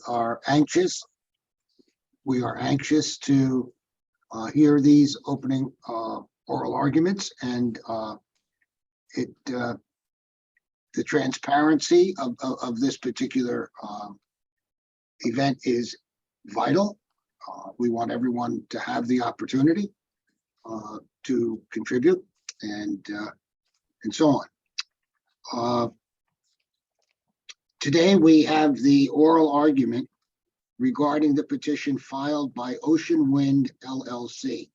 are anxious. We are anxious to hear these opening oral arguments, and the transparency of this particular event is vital. We want everyone to have the opportunity to contribute and so on. Today we have the oral argument regarding the petition filed by Ocean Wind LLC,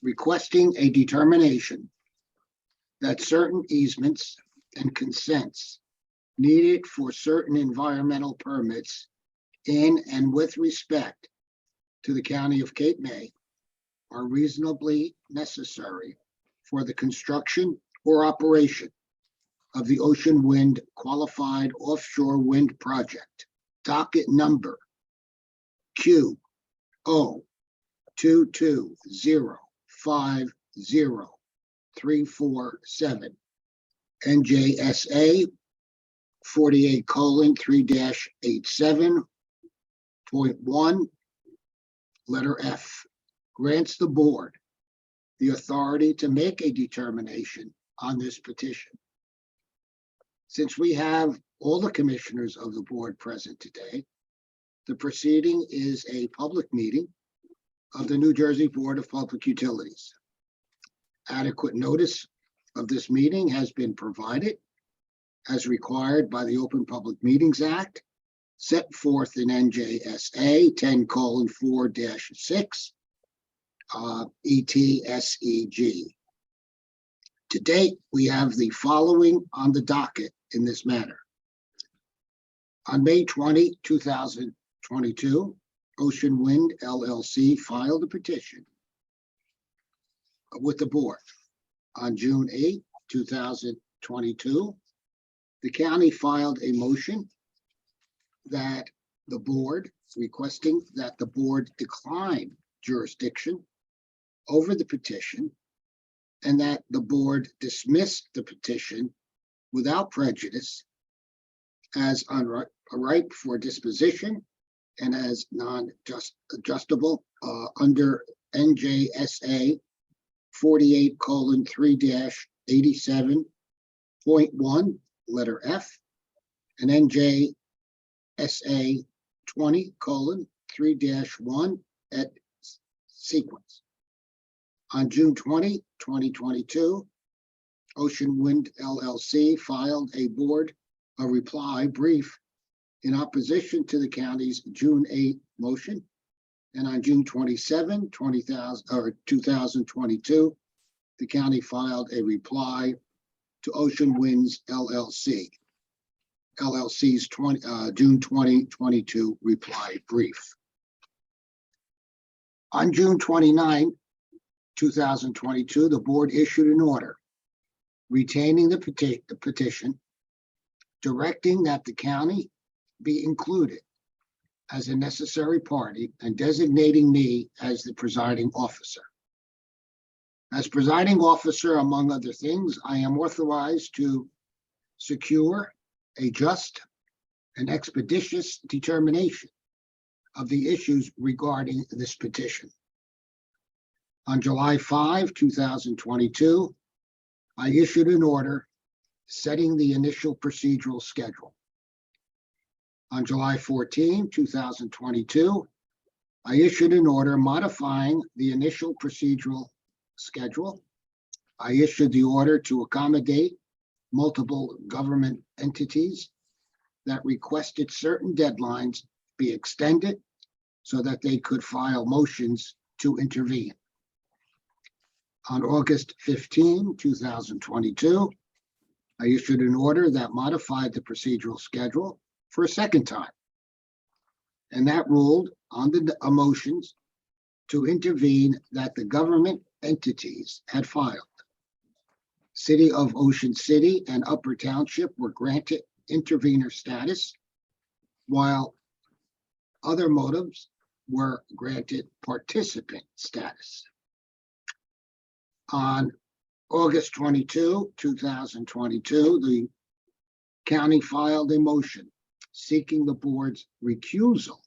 requesting a determination that certain easements and consents needed for certain environmental permits in and with respect to the County of Cape May are reasonably necessary for the construction or operation of the Ocean Wind Qualified Offshore Wind Project, docket number QO22050347, N.J.S.A 48:3-87.1, letter F, grants the board the authority to make a determination on this petition. Since we have all the commissioners of the board present today, the proceeding is a public meeting of the New Jersey Board of Public Utilities. Adequate notice of this meeting has been provided as required by the Open Public Meetings Act, set forth in N.J.S.A 10:4-6, ETSEG. To date, we have the following on the docket in this matter. On May 20, 2022, Ocean Wind LLC filed a petition with the board. On June 8, 2022, the county filed a motion that the board, requesting that the board decline jurisdiction over the petition and that the board dismissed the petition without prejudice as unripe for disposition and as non-adjustable under N.J.S.A 48:3-87.1, letter F, and N.J.S.A 20:3-1 at sequence. On June 20, 2022, Ocean Wind LLC filed a reply brief in opposition to the county's June 8 motion. And on June 27, 2022, the county filed a reply to Ocean Winds LLC's June 2022 reply brief. On June 29, 2022, the board issued an order retaining the petition, directing that the county be included as a necessary party and designating me as the presiding officer. As presiding officer, among other things, I am authorized to secure a just and expeditious determination of the issues regarding this petition. On July 5, 2022, I issued an order setting the initial procedural schedule. On July 14, 2022, I issued an order modifying the initial procedural schedule. I issued the order to accommodate multiple government entities that requested certain deadlines be extended so that they could file motions to intervene. On August 15, 2022, I issued an order that modified the procedural schedule for a second time, and that ruled on the motions to intervene that the government entities had filed. City of Ocean City and Upper Township were granted intervener status, while other motives were granted participant status. On August 22, 2022, the county filed a motion seeking the board's recusal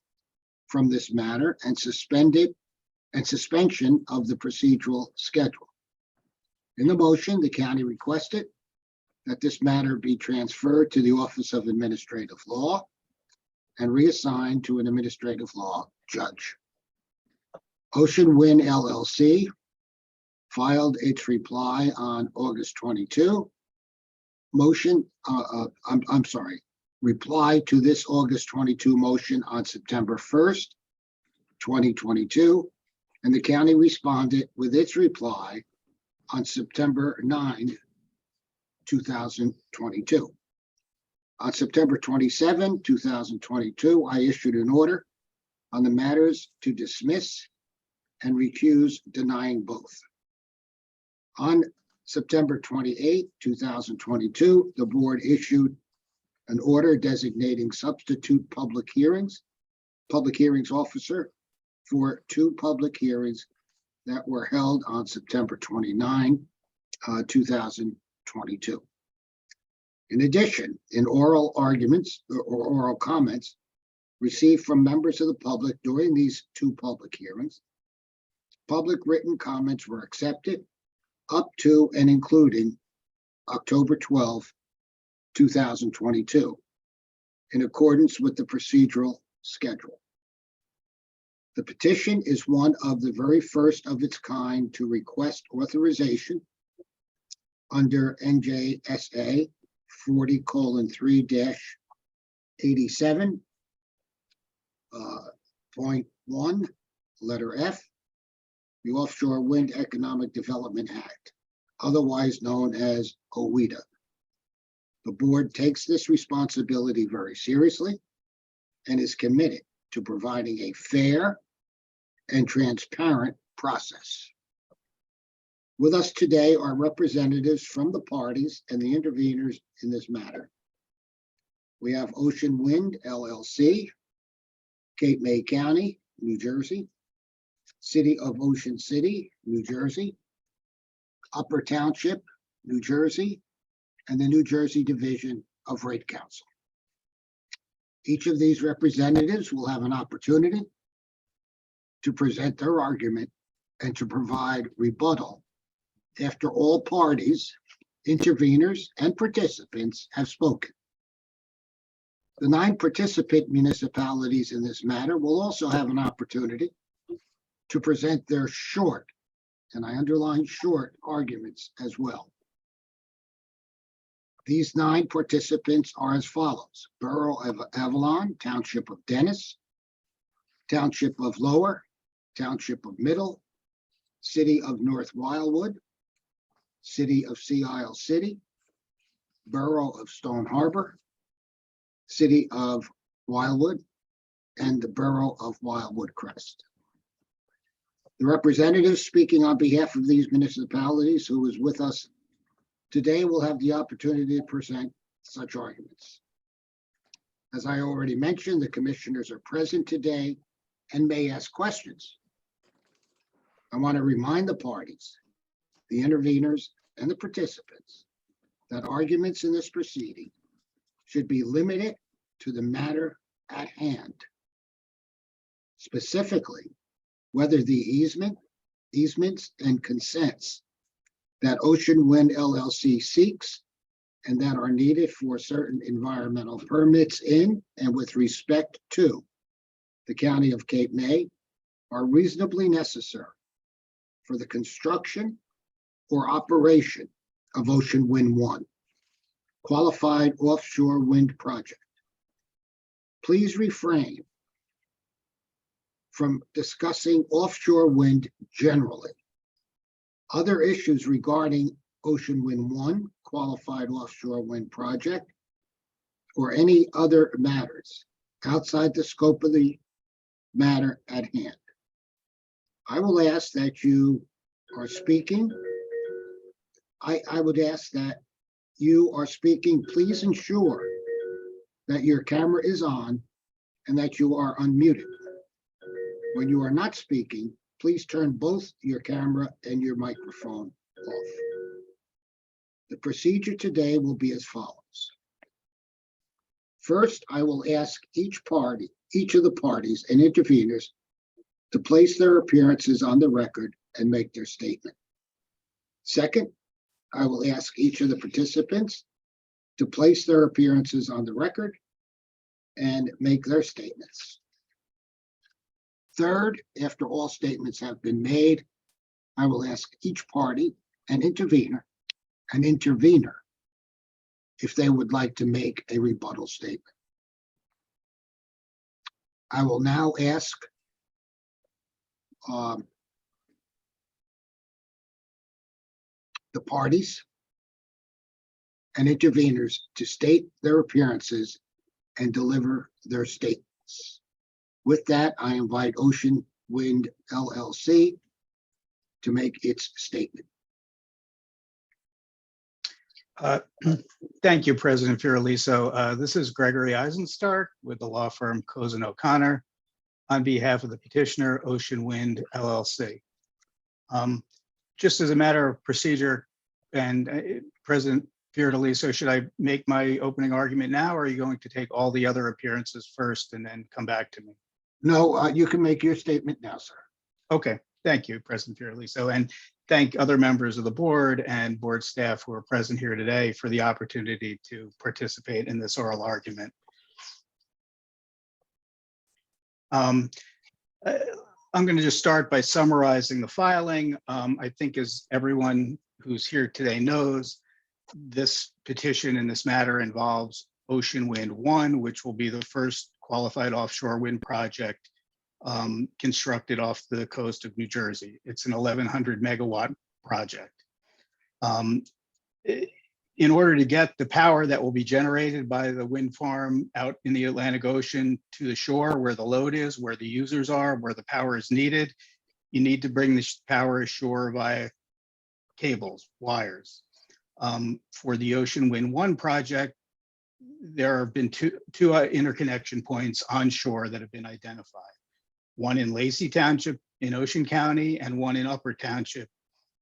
from this matter and suspension of the procedural schedule. In the motion, the county requested that this matter be transferred to the Office of Administrative Law and reassigned to an administrative law judge. Ocean Wind LLC filed its reply on August 22. Reply to this August 22 motion on September 1st, 2022, and the county responded with its reply on September 9, 2022. On September 27, 2022, I issued an order on the matters to dismiss and recuse, denying both. On September 28, 2022, the board issued an order designating substitute public hearings officer for two public hearings that were held on September 29, 2022. In addition, in oral arguments or oral comments received from members of the public during these two public hearings, public written comments were accepted up to and including October 12, 2022, in accordance with the procedural schedule. The petition is one of the very first of its kind to request authorization under N.J.S.A 40:3-87, point 1, letter F, the Offshore Wind Economic Development Act, otherwise known as OWEDA. The board takes this responsibility very seriously and is committed to providing a fair and transparent process. With us today are representatives from the parties and the interveners in this matter. We have Ocean Wind LLC, Cape May County, New Jersey, City of Ocean City, New Jersey, Upper Township, New Jersey, and the New Jersey Division of Rate Counsel. Each of these representatives will have an opportunity to present their argument and to provide rebuttal after all parties, interveners, and participants have spoken. The 9 participant municipalities in this matter will also have an opportunity to present their short, and I underline short, arguments as well. These 9 participants are as follows: Borough of Avalon, Township of Dennis, Township of Lower, Township of Middle, City of North Wildwood, City of Sea Isle City, Borough of Stone Harbor, City of Wildwood, and the Borough of Wildwood Crest. The representative speaking on behalf of these municipalities who is with us today will have the opportunity to present such arguments. As I already mentioned, the commissioners are present today and may ask questions. I want to remind the parties, the interveners, and the participants that arguments in this proceeding should be limited to the matter at hand. Specifically, whether the easements and consents that Ocean Wind LLC seeks and that are needed for certain environmental permits in and with respect to the County of Cape May are reasonably necessary for the construction or operation of Ocean Wind 1, qualified offshore wind project. Please refrain from discussing offshore wind generally. Other issues regarding Ocean Wind 1, qualified offshore wind project, or any other matters outside the scope of the matter at hand. I will ask that you are speaking. I would ask that you are speaking, please ensure that your camera is on and that you are unmuted. When you are not speaking, please turn both your camera and your microphone off. The procedure today will be as follows. First, I will ask each of the parties and interveners to place their appearances on the record and make their statement. Second, I will ask each of the participants to place their appearances on the record and make their statements. Third, after all statements have been made, I will ask each party and intervener, if they would like to make a rebuttal statement. I will now ask the parties and interveners to state their appearances and deliver their statements. With that, I invite Ocean Wind LLC to make its statement. Thank you, President Fioraliso. This is Gregory Eisenstark with the law firm Cozen O'Connor on behalf of the petitioner, Ocean Wind LLC. Just as a matter of procedure, and President Fioraliso, should I make my opening argument now, or are you going to take all the other appearances first and then come back to me? No, you can make your statement now, sir. Okay, thank you, President Fioraliso, and thank other members of the board and board staff who are present here today for the opportunity to participate in this oral argument. I'm going to just start by summarizing the filing. I think as everyone who's here today knows, this petition in this matter involves Ocean Wind 1, which will be the first qualified offshore wind project constructed off the coast of New Jersey. It's an 1,100 megawatt project. In order to get the power that will be generated by the wind farm out in the Atlantic Ocean to the shore where the load is, where the users are, where the power is needed, you need to bring the power ashore via cables, wires. For the Ocean Wind 1 project, there have been two interconnection points onshore that have been identified. One in Lacey Township in Ocean County and one in Upper Township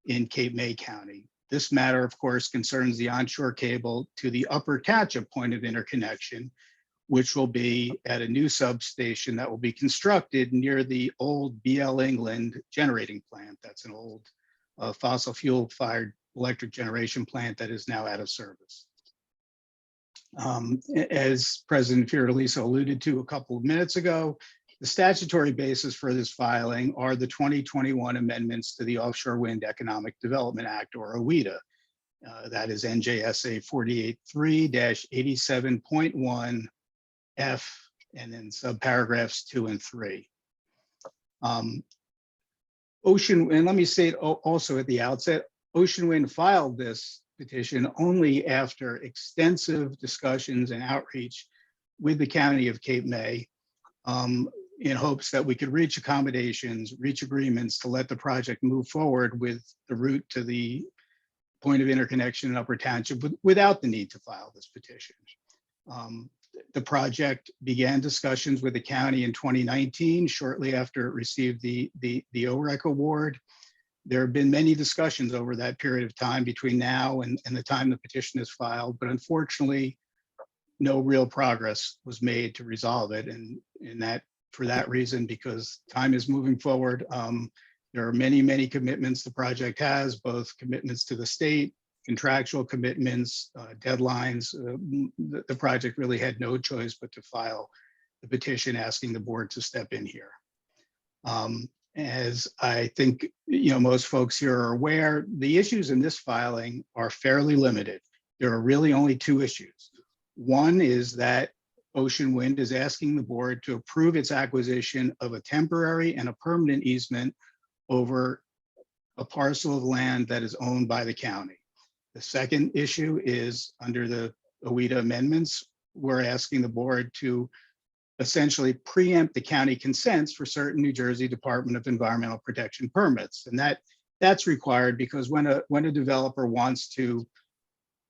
in Cape May County. This matter, of course, concerns the onshore cable to the Upper Township point of interconnection, which will be at a new substation that will be constructed near the old BL England generating plant. That's an old fossil fuel fired electric generation plant that is now out of service. As President Fioraliso alluded to a couple of minutes ago, the statutory basis for this filing are the 2021 amendments to the Offshore Wind Economic Development Act, or OWEDA. That is N.J.S.A. 483-87.1 F, and then subparagraphs 2 and 3. And let me say it also at the outset, Ocean Wind filed this petition only after extensive discussions and outreach with the County of Cape May, in hopes that we could reach accommodations, reach agreements to let the project move forward with the route to the point of interconnection in Upper Township without the need to file this petition. The project began discussions with the county in 2019, shortly after it received the OREC award. There have been many discussions over that period of time between now and the time the petition is filed, but unfortunately, no real progress was made to resolve it. And for that reason, because time is moving forward, there are many commitments the project has, both commitments to the state, contractual commitments, deadlines. The project really had no choice but to file the petition asking the board to step in here. As I think most folks here are aware, the issues in this filing are fairly limited. There are really only two issues. One is that Ocean Wind is asking the board to approve its acquisition of a temporary and a permanent easement over a parcel of land that is owned by the county. The second issue is under the OWEDA amendments, we're asking the board to essentially preempt the county consents for certain New Jersey Department of Environmental Protection permits. And that's required because when a developer wants to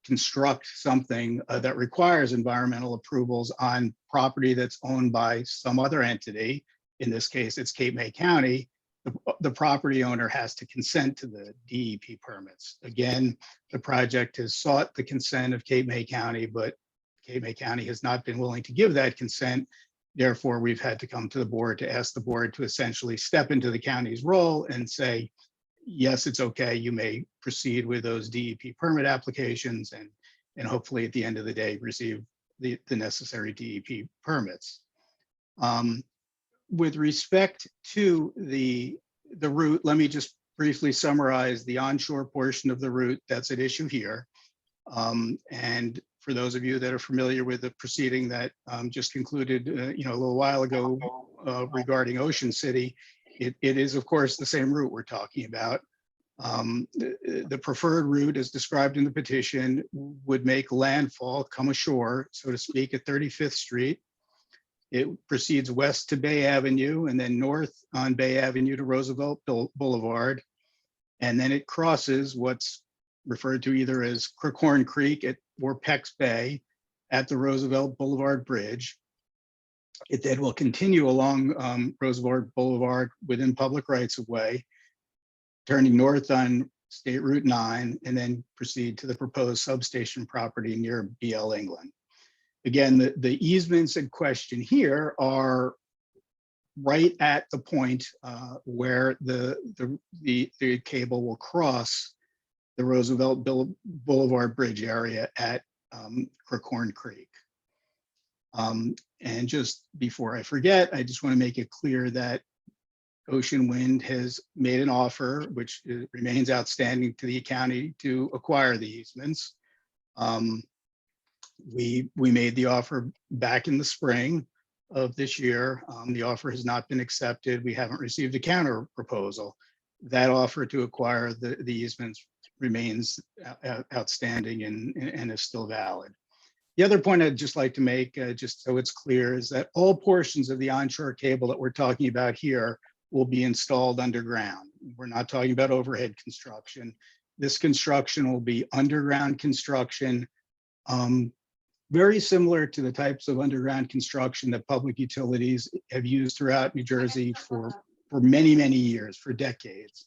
construct something that requires environmental approvals on property that's owned by some other entity, in this case, it's Cape May County, the property owner has to consent to the DEP permits. Again, the project has sought the consent of Cape May County, but Cape May County has not been willing to give that consent. Therefore, we've had to come to the board to ask the board to essentially step into the county's role and say, yes, it's okay, you may proceed with those DEP permit applications and hopefully at the end of the day, receive the necessary DEP permits. With respect to the route, let me just briefly summarize the onshore portion of the route that's at issue here. And for those of you that are familiar with the proceeding that just concluded, a little while ago regarding Ocean City, it is of course the same route we're talking about. The preferred route, as described in the petition, would make landfall, come ashore, so to speak, at 35th Street. It proceeds west to Bay Avenue and then north on Bay Avenue to Roosevelt Boulevard. And then it crosses what's referred to either as Crookhorn Creek or Peck's Bay at the Roosevelt Boulevard Bridge. It then will continue along Roosevelt Boulevard within public rights of way, turning north on State Route 9, and then proceed to the proposed substation property near BL England. Again, the easements in question here are right at the point where the cable will cross the Roosevelt Boulevard Bridge area at Crookhorn Creek. And just before I forget, I just want to make it clear that Ocean Wind has made an offer, which remains outstanding to the county, to acquire the easements. We made the offer back in the spring of this year. The offer has not been accepted. We haven't received a counter proposal. That offer to acquire the easements remains outstanding and is still valid. The other point I'd just like to make, just so it's clear, is that all portions of the onshore cable that we're talking about here will be installed underground. We're not talking about overhead construction. This construction will be underground construction, very similar to the types of underground construction that public utilities have used throughout New Jersey for many, many years, for decades.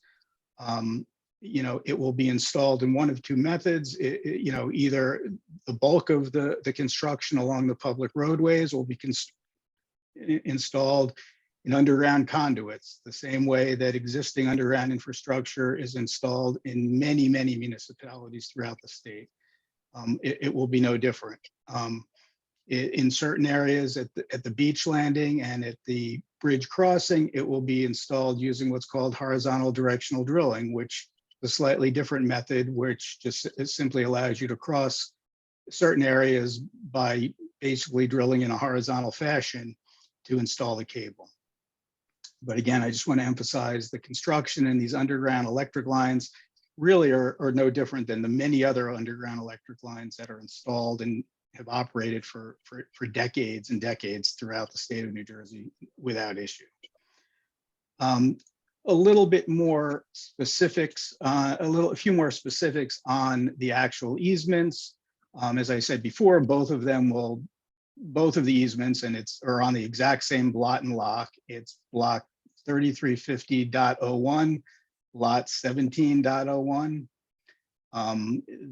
It will be installed in one of two methods. Either the bulk of the construction along the public roadways will be installed in underground conduits, the same way that existing underground infrastructure is installed in many, many municipalities throughout the state. It will be no different. In certain areas at the beach landing and at the bridge crossing, it will be installed using what's called horizontal directional drilling, which is a slightly different method, which just simply allows you to cross certain areas by basically drilling in a horizontal fashion to install the cable. But again, I just want to emphasize the construction in these underground electric lines really are no different than the many other underground electric lines that are installed and have operated for decades and decades throughout the state of New Jersey without issue. A little bit more specifics, a few more specifics on the actual easements. As I said before, both of the easements, and are on the exact same blot and lock. It's block 3350.01, lot 17.01.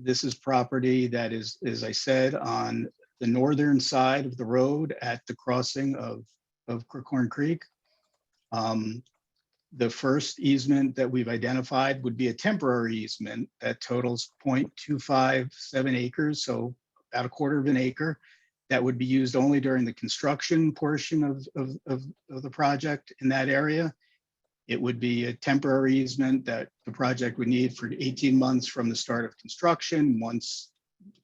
This is property that is, as I said, on the northern side of the road at the crossing of Crookhorn Creek. The first easement that we've identified would be a temporary easement that totals 0.257 acres, so about a quarter of an acre. That would be used only during the construction portion of the project in that area. It would be a temporary easement that the project would need for 18 months from the start of construction. Once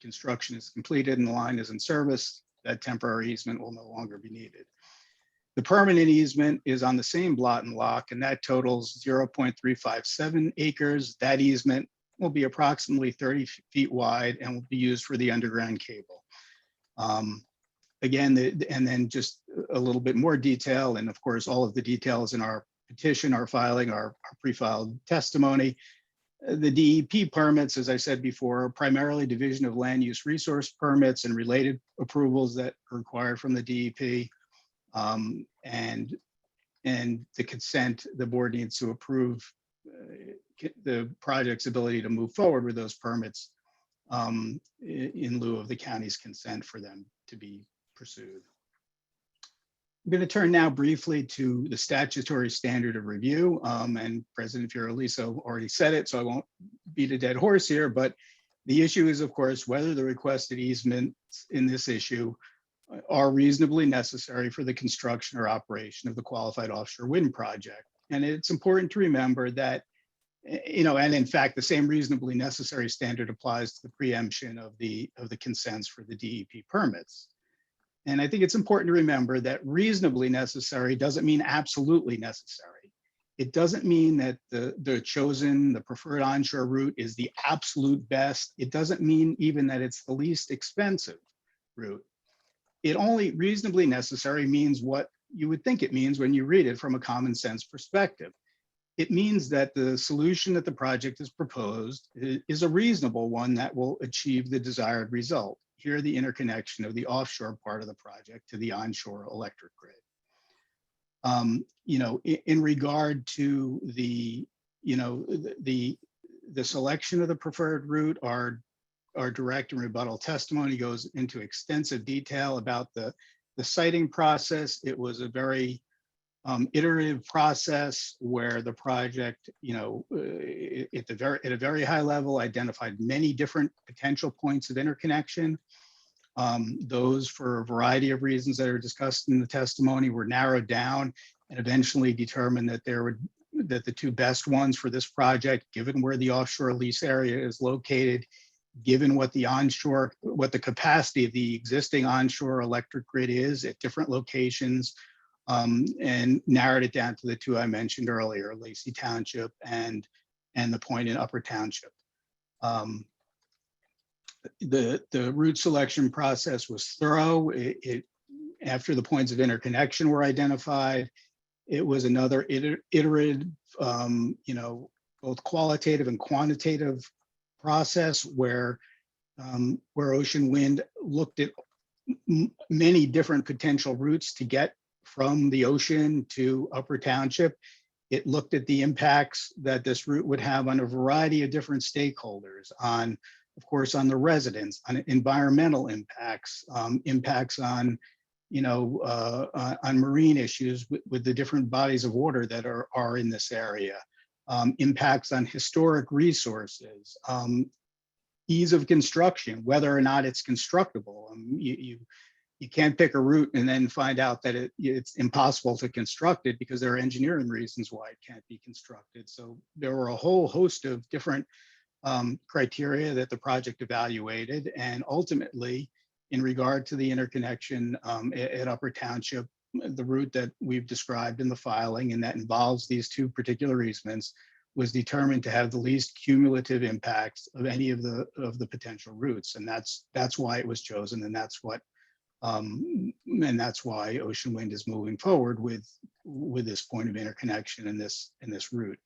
construction is completed and the line is in service, that temporary easement will no longer be needed. The permanent easement is on the same blot and lock, and that totals 0.357 acres. That easement will be approximately 30 feet wide and will be used for the underground cable. Again, and then just a little bit more detail, and of course, all of the details in our petition, our filing, our pre-filed testimony. The DEP permits, as I said before, are primarily Division of Land Use Resource permits and related approvals that are required from the DEP. And the consent, the board needs to approve the project's ability to move forward with those permits in lieu of the county's consent for them to be pursued. I'm going to turn now briefly to the statutory standard of review. And President Fiorelliso already said it, so I won't beat a dead horse here, but the issue is, of course, whether the requested easements in this issue are reasonably necessary for the construction or operation of the qualified offshore wind project. And it's important to remember that, and in fact, the same reasonably necessary standard applies to the preemption of the consents for the DEP permits. And I think it's important to remember that reasonably necessary doesn't mean absolutely necessary. It doesn't mean that the preferred onshore route is the absolute best. It doesn't mean even that it's the least expensive route. It only reasonably necessary means what you would think it means when you read it from a common sense perspective. It means that the solution that the project has proposed is a reasonable one that will achieve the desired result. Here, the interconnection of the offshore part of the project to the onshore electric grid. In regard to the selection of the preferred route, our direct and rebuttal testimony goes into extensive detail about the siting process. It was a very iterative process where the project, at a very high level, identified many different potential points of interconnection. Those, for a variety of reasons that are discussed in the testimony, were narrowed down and eventually determined that the two best ones for this project, given where the offshore lease area is located, given what the capacity of the existing onshore electric grid is at different locations, and narrowed it down to the two I mentioned earlier, Lacey Township and the point in Upper Township. The route selection process was thorough. After the points of interconnection were identified, it was another iterative, both qualitative and quantitative process where Ocean Wind looked at many different potential routes to get from the ocean to Upper Township. It looked at the impacts that this route would have on a variety of different stakeholders, of course, on the residents, on environmental impacts, impacts on marine issues with the different bodies of water that are in this area, impacts on historic resources, ease of construction, whether or not it's constructible. You can't pick a route and then find out that it's impossible to construct it because there are engineering reasons why it can't be constructed. So there were a whole host of different criteria that the project evaluated, and ultimately, in regard to the interconnection at Upper Township, the route that we've described in the filing and that involves these two particular easements was determined to have the least cumulative impacts of any of the potential routes, and that's why it was chosen, and that's why Ocean Wind is moving forward with this point of interconnection in this route.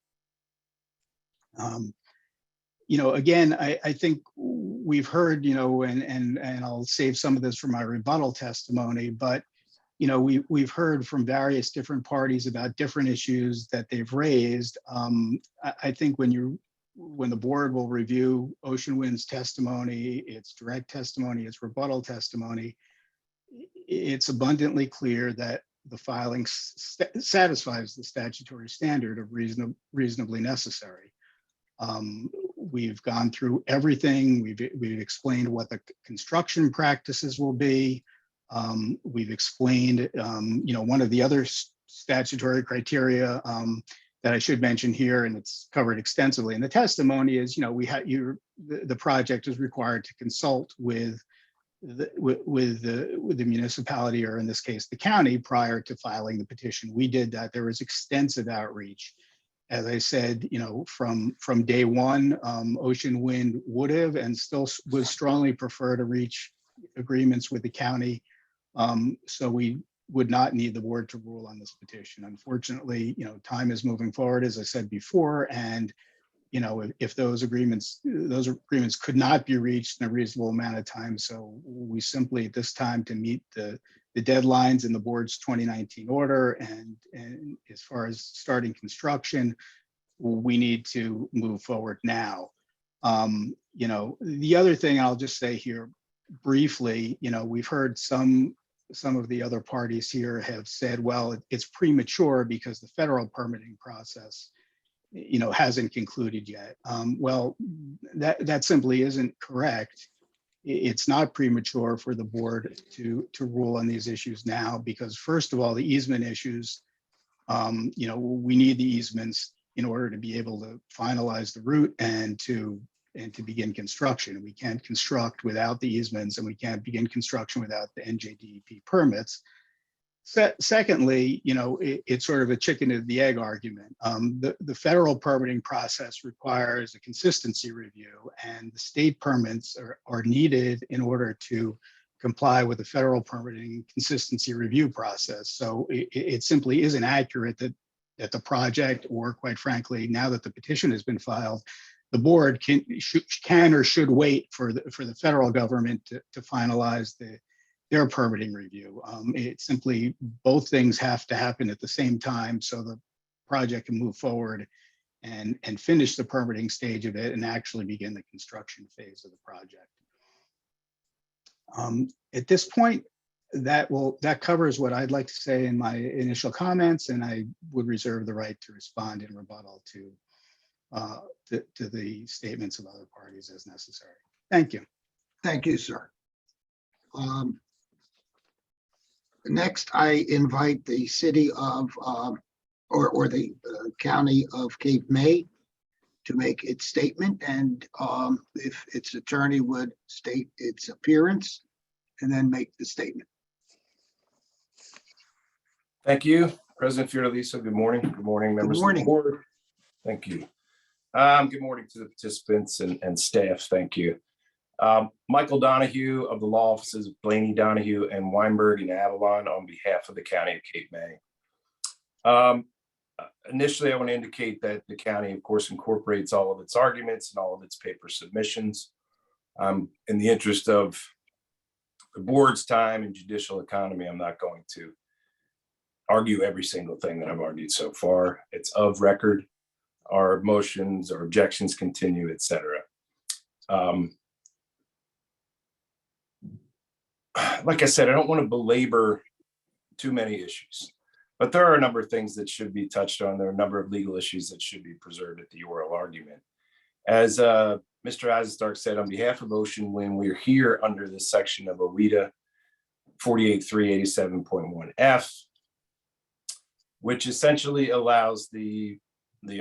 Again, I think we've heard, and I'll save some of this for my rebuttal testimony, but we've heard from various different parties about different issues that they've raised. I think when the board will review Ocean Wind's testimony, its direct testimony, its rebuttal testimony, it's abundantly clear that the filing satisfies the statutory standard of reasonably necessary. We've gone through everything. We've explained what the construction practices will be. We've explained, one of the other statutory criteria that I should mention here, and it's covered extensively in the testimony, is the project is required to consult with the municipality, or in this case, the county, prior to filing the petition. We did that. There was extensive outreach. As I said, from day one, Ocean Wind would have and still would strongly prefer to reach agreements with the county. So we would not need the board to rule on this petition. Unfortunately, time is moving forward, as I said before, and if those agreements could not be reached in a reasonable amount of time. So we simply, at this time, to meet the deadlines in the board's 2019 order, and as far as starting construction, we need to move forward now. The other thing I'll just say here, briefly, we've heard some of the other parties here have said, well, it's premature because the federal permitting process, hasn't concluded yet. Well, that simply isn't correct. It's not premature for the board to rule on these issues now, because first of all, the easement issues, we need the easements in order to be able to finalize the route and to begin construction. We can't construct without the easements, and we can't begin construction without the NJDEP permits. Secondly, it's sort of a chicken and the egg argument. The federal permitting process requires a consistency review, and the state permits are needed in order to comply with the federal permitting consistency review process. So it simply isn't accurate that the project, or quite frankly, now that the petition has been filed, the board can or should wait for the federal government to finalize their permitting review. It simply, both things have to happen at the same time so the project can move forward and finish the permitting stage of it and actually begin the construction phase of the project. At this point, that covers what I'd like to say in my initial comments, and I would reserve the right to respond in rebuttal to the statements of other parties as necessary. Thank you. Thank you, sir. Next, I invite the city of, or the county of Cape May to make its statement, and if its attorney would state its appearance and then make the statement. Thank you, President Fiordaliso. Good morning. Good morning, members of the board. Thank you. Good morning to the participants and staff. Thank you. Michael Donahue of the law offices of Blaney, Donahue, and Weinberg in Avalon on behalf of the County of Cape May. Initially, I want to indicate that the county, of course, incorporates all of its arguments and all of its paper submissions. In the interest of the board's time and judicial economy, I'm not going to argue every single thing that I've argued so far. It's of record. Our motions or objections continue, etc. Like I said, I don't want to belabor too many issues, but there are a number of things that should be touched on. There are a number of legal issues that should be preserved at the oral argument. As Mr. Eisenstadt said, on behalf of Ocean Wind, we're here under this section of ORETA 48387.1F, which essentially allows the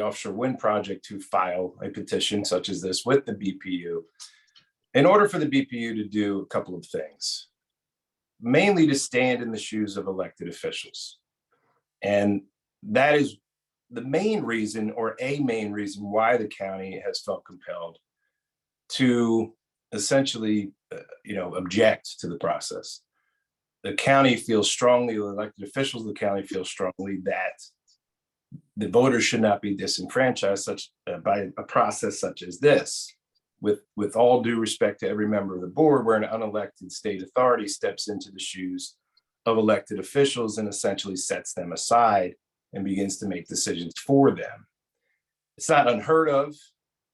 offshore wind project to file a petition such as this with the BPU in order for the BPU to do a couple of things, mainly to stand in the shoes of elected officials. And that is the main reason, or a main reason, why the county has felt compelled to essentially, object to the process. The county feels strongly, the elected officials of the county feel strongly that the voters should not be disenfranchised by a process such as this. With all due respect to every member of the board, where an unelected state authority steps into the shoes of elected officials and essentially sets them aside and begins to make decisions for them. It's not unheard of,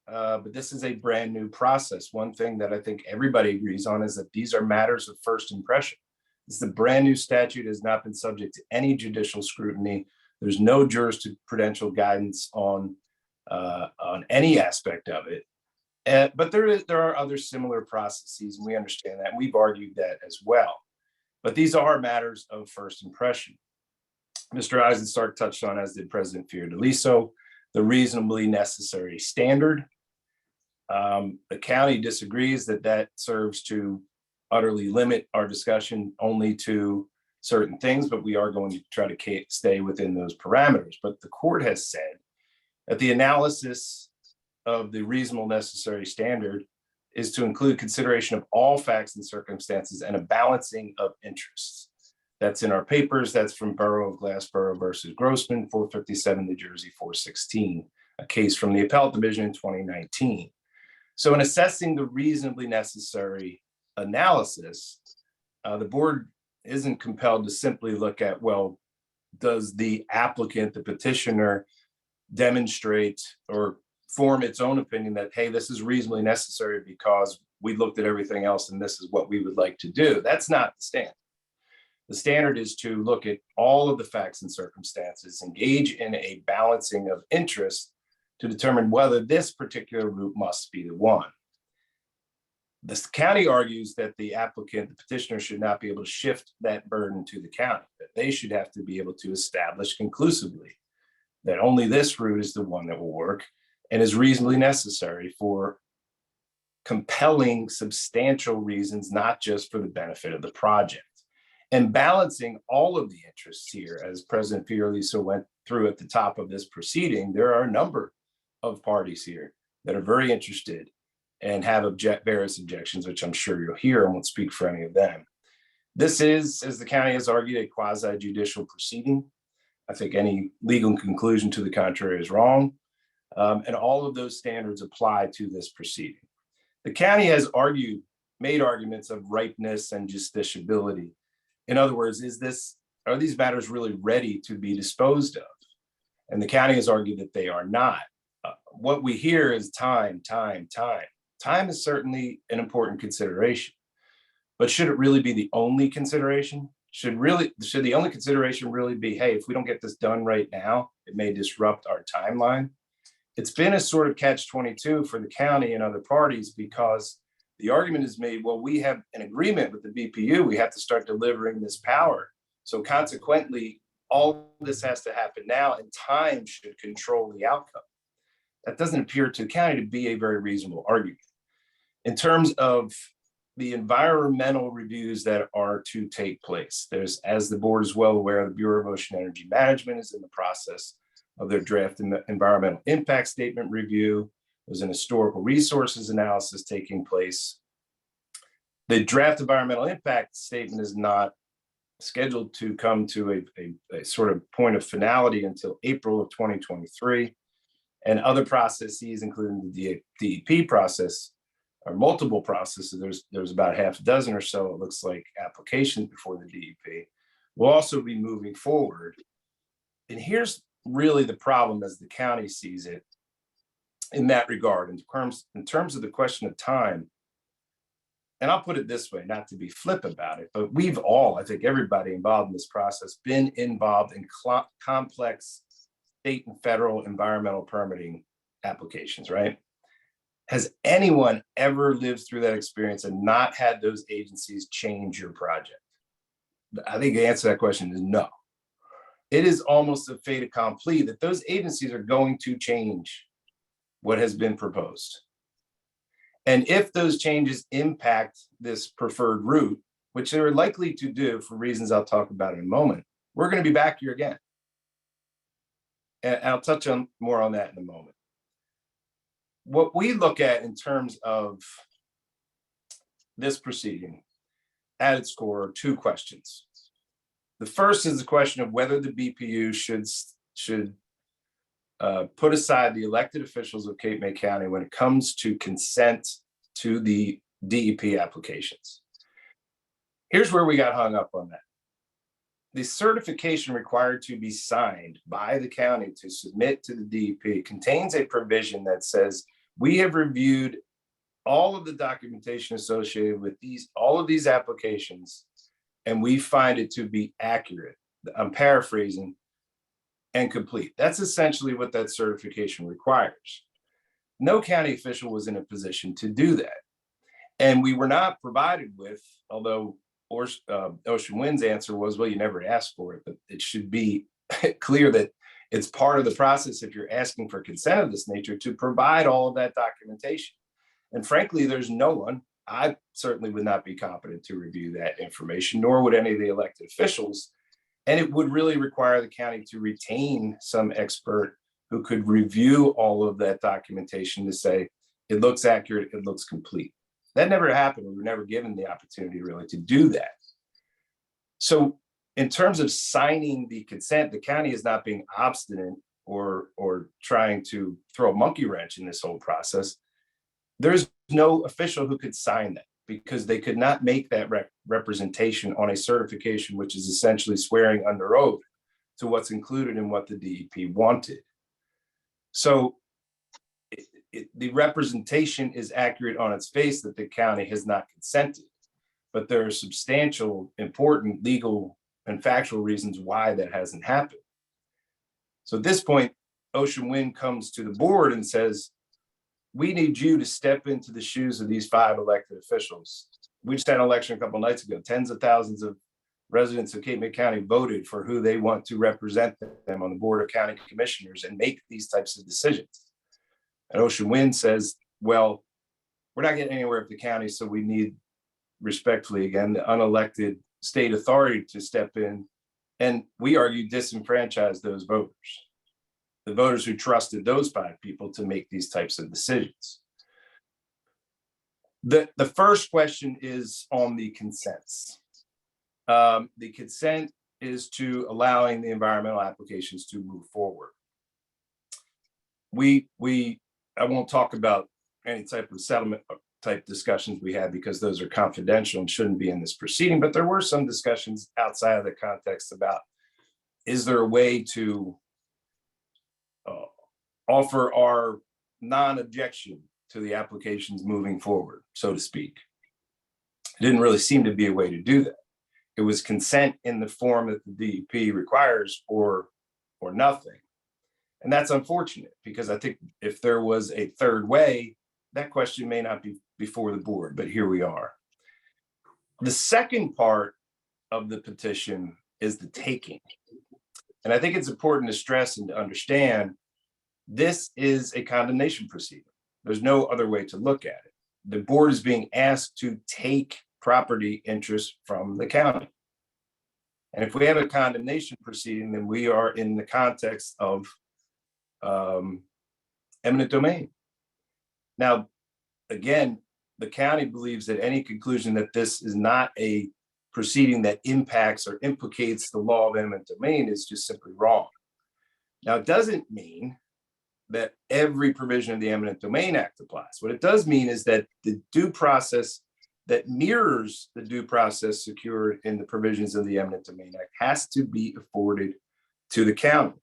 but this is a brand new process. One thing that I think everybody agrees on is that these are matters of first impression. It's the brand new statute, has not been subject to any judicial scrutiny. There's no jurisprudential guidance on any aspect of it. But there are other similar processes, and we understand that. We've argued that as well. But these are matters of first impression. Mr. Eisenstadt touched on, as did President Fiordaliso, the reasonably necessary standard. The county disagrees that serves to utterly limit our discussion only to certain things, but we are going to try to stay within those parameters. But the court has said that the analysis of the reasonable necessary standard is to include consideration of all facts and circumstances and a balancing of interests. That's in our papers. That's from Borough of Glassboro versus Grossman, 457 New Jersey 416, a case from the Appellate Division in 2019. So in assessing the reasonably necessary analysis, the board isn't compelled to simply look at, well, does the applicant, the petitioner, demonstrate or form its own opinion that, hey, this is reasonably necessary because we looked at everything else and this is what we would like to do. That's not the standard. The standard is to look at all of the facts and circumstances, engage in a balancing of interest to determine whether this particular route must be the one. The county argues that the applicant, the petitioner, should not be able to shift that burden to the county, that they should have to be able to establish conclusively that only this route is the one that will work and is reasonably necessary for compelling, substantial reasons, not just for the benefit of the project. And balancing all of the interests here, as President Fiorelisa went through at the top of this proceeding, there are a number of parties here that are very interested and have various objections, which I'm sure you'll hear. I won't speak for any of them. This is, as the county has argued, a quasi-judicial proceeding. I think any legal conclusion to the contrary is wrong. And all of those standards apply to this proceeding. The county has made arguments of ripeness and justiciability. In other words, are these matters really ready to be disposed of? And the county has argued that they are not. What we hear is time. Time is certainly an important consideration, but should it really be the only consideration? Should the only consideration really be, hey, if we don't get this done right now, it may disrupt our timeline? It's been a sort of catch-22 for the county and other parties because the argument is made, well, we have an agreement with the BPU, we have to start delivering this power. So consequently, all this has to happen now and time should control the outcome. That doesn't appear to the county to be a very reasonable argument. In terms of the environmental reviews that are to take place, there's, as the board is well aware, the Bureau of Ocean Energy Management is in the process of their draft environmental impact statement review. There's an historical resources analysis taking place. The draft environmental impact statement is not scheduled to come to a sort of point of finality until April of 2023. And other processes, including the DEP process, or multiple processes, there's about half a dozen or so, it looks like, applications before the DEP, will also be moving forward. And here's really the problem as the county sees it in that regard, in terms of the question of time. And I'll put it this way, not to be flip about it, but we've all, I think everybody involved in this process, been involved in complex state and federal environmental permitting applications, right? Has anyone ever lived through that experience and not had those agencies change your project? I think the answer to that question is no. It is almost a fait accompli that those agencies are going to change what has been proposed. And if those changes impact this preferred route, which they're likely to do for reasons I'll talk about in a moment, we're going to be back here again. And I'll touch on more on that in a moment. What we look at in terms of this proceeding at its core are two questions. The first is the question of whether the BPU should put aside the elected officials of Cape May County when it comes to consent to the DEP applications. Here's where we got hung up on that. The certification required to be signed by the county to submit to the DEP contains a provision that says, we have reviewed all of the documentation associated with all of these applications, and we find it to be accurate. I'm paraphrasing, and complete. That's essentially what that certification requires. No county official was in a position to do that. And we were not provided with, although Ocean Wind's answer was, well, you never asked for it, but it should be clear that it's part of the process if you're asking for consent of this nature to provide all of that documentation. And frankly, there's no one, I certainly would not be competent to review that information, nor would any of the elected officials. And it would really require the county to retain some expert who could review all of that documentation to say, it looks accurate, it looks complete. That never happened. We were never given the opportunity really to do that. So in terms of signing the consent, the county is not being obstinate or trying to throw a monkey wrench in this whole process. There's no official who could sign that because they could not make that representation on a certification, which is essentially swearing under oath to what's included in what the DEP wanted. So the representation is accurate on its face that the county has not consented, but there are substantial, important legal and factual reasons why that hasn't happened. So at this point, Ocean Wind comes to the board and says, we need you to step into the shoes of these 5 elected officials. We just had an election a couple nights ago. Tens of thousands of residents of Cape May County voted for who they want to represent them on the board of county commissioners and make these types of decisions. And Ocean Wind says, well, we're not getting anywhere with the county, so we need, respectfully again, the unelected state authority to step in. And we argue disenfranchise those voters, the voters who trusted those 5 people to make these types of decisions. The first question is on the consents. The consent is to allowing the environmental applications to move forward. I won't talk about any type of settlement type discussions we had because those are confidential and shouldn't be in this proceeding, but there were some discussions outside of the context about, is there a way to offer our non-objection to the applications moving forward, so to speak. It didn't really seem to be a way to do that. It was consent in the form that the DEP requires or nothing. And that's unfortunate because I think if there was a third way, that question may not be before the board, but here we are. The second part of the petition is the taking. And I think it's important to stress and to understand this is a condemnation proceeding. There's no other way to look at it. The board is being asked to take property interest from the county. And if we have a condemnation proceeding, then we are in the context of eminent domain. Now, again, the county believes that any conclusion that this is not a proceeding that impacts or implicates the law of eminent domain is just simply wrong. Now, it doesn't mean that every provision of the Eminent Domain Act applies. What it does mean is that the due process that mirrors the due process secured in the provisions of the Eminent Domain Act has to be afforded to the county.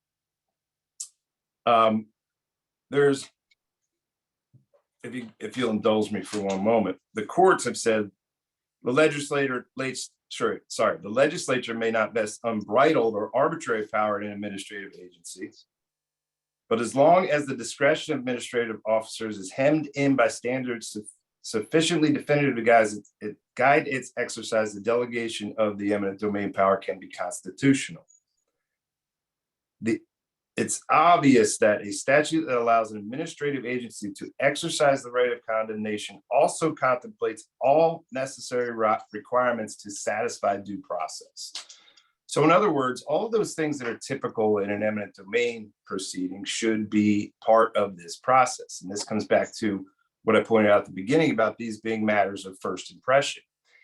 If you'll indulge me for one moment, the courts have said the legislature may not vest unbridled or arbitrary power in an administrative agency, but as long as the discretion of administrative officers is hemmed in by standards sufficiently definitive to guide its exercise, the delegation of the eminent domain power can be constitutional. It's obvious that a statute that allows an administrative agency to exercise the right of condemnation also contemplates all necessary requirements to satisfy due process. So in other words, all of those things that are typical in an eminent domain proceeding should be part of this process. And this comes back to what I pointed out at the beginning about these being matters of first impression.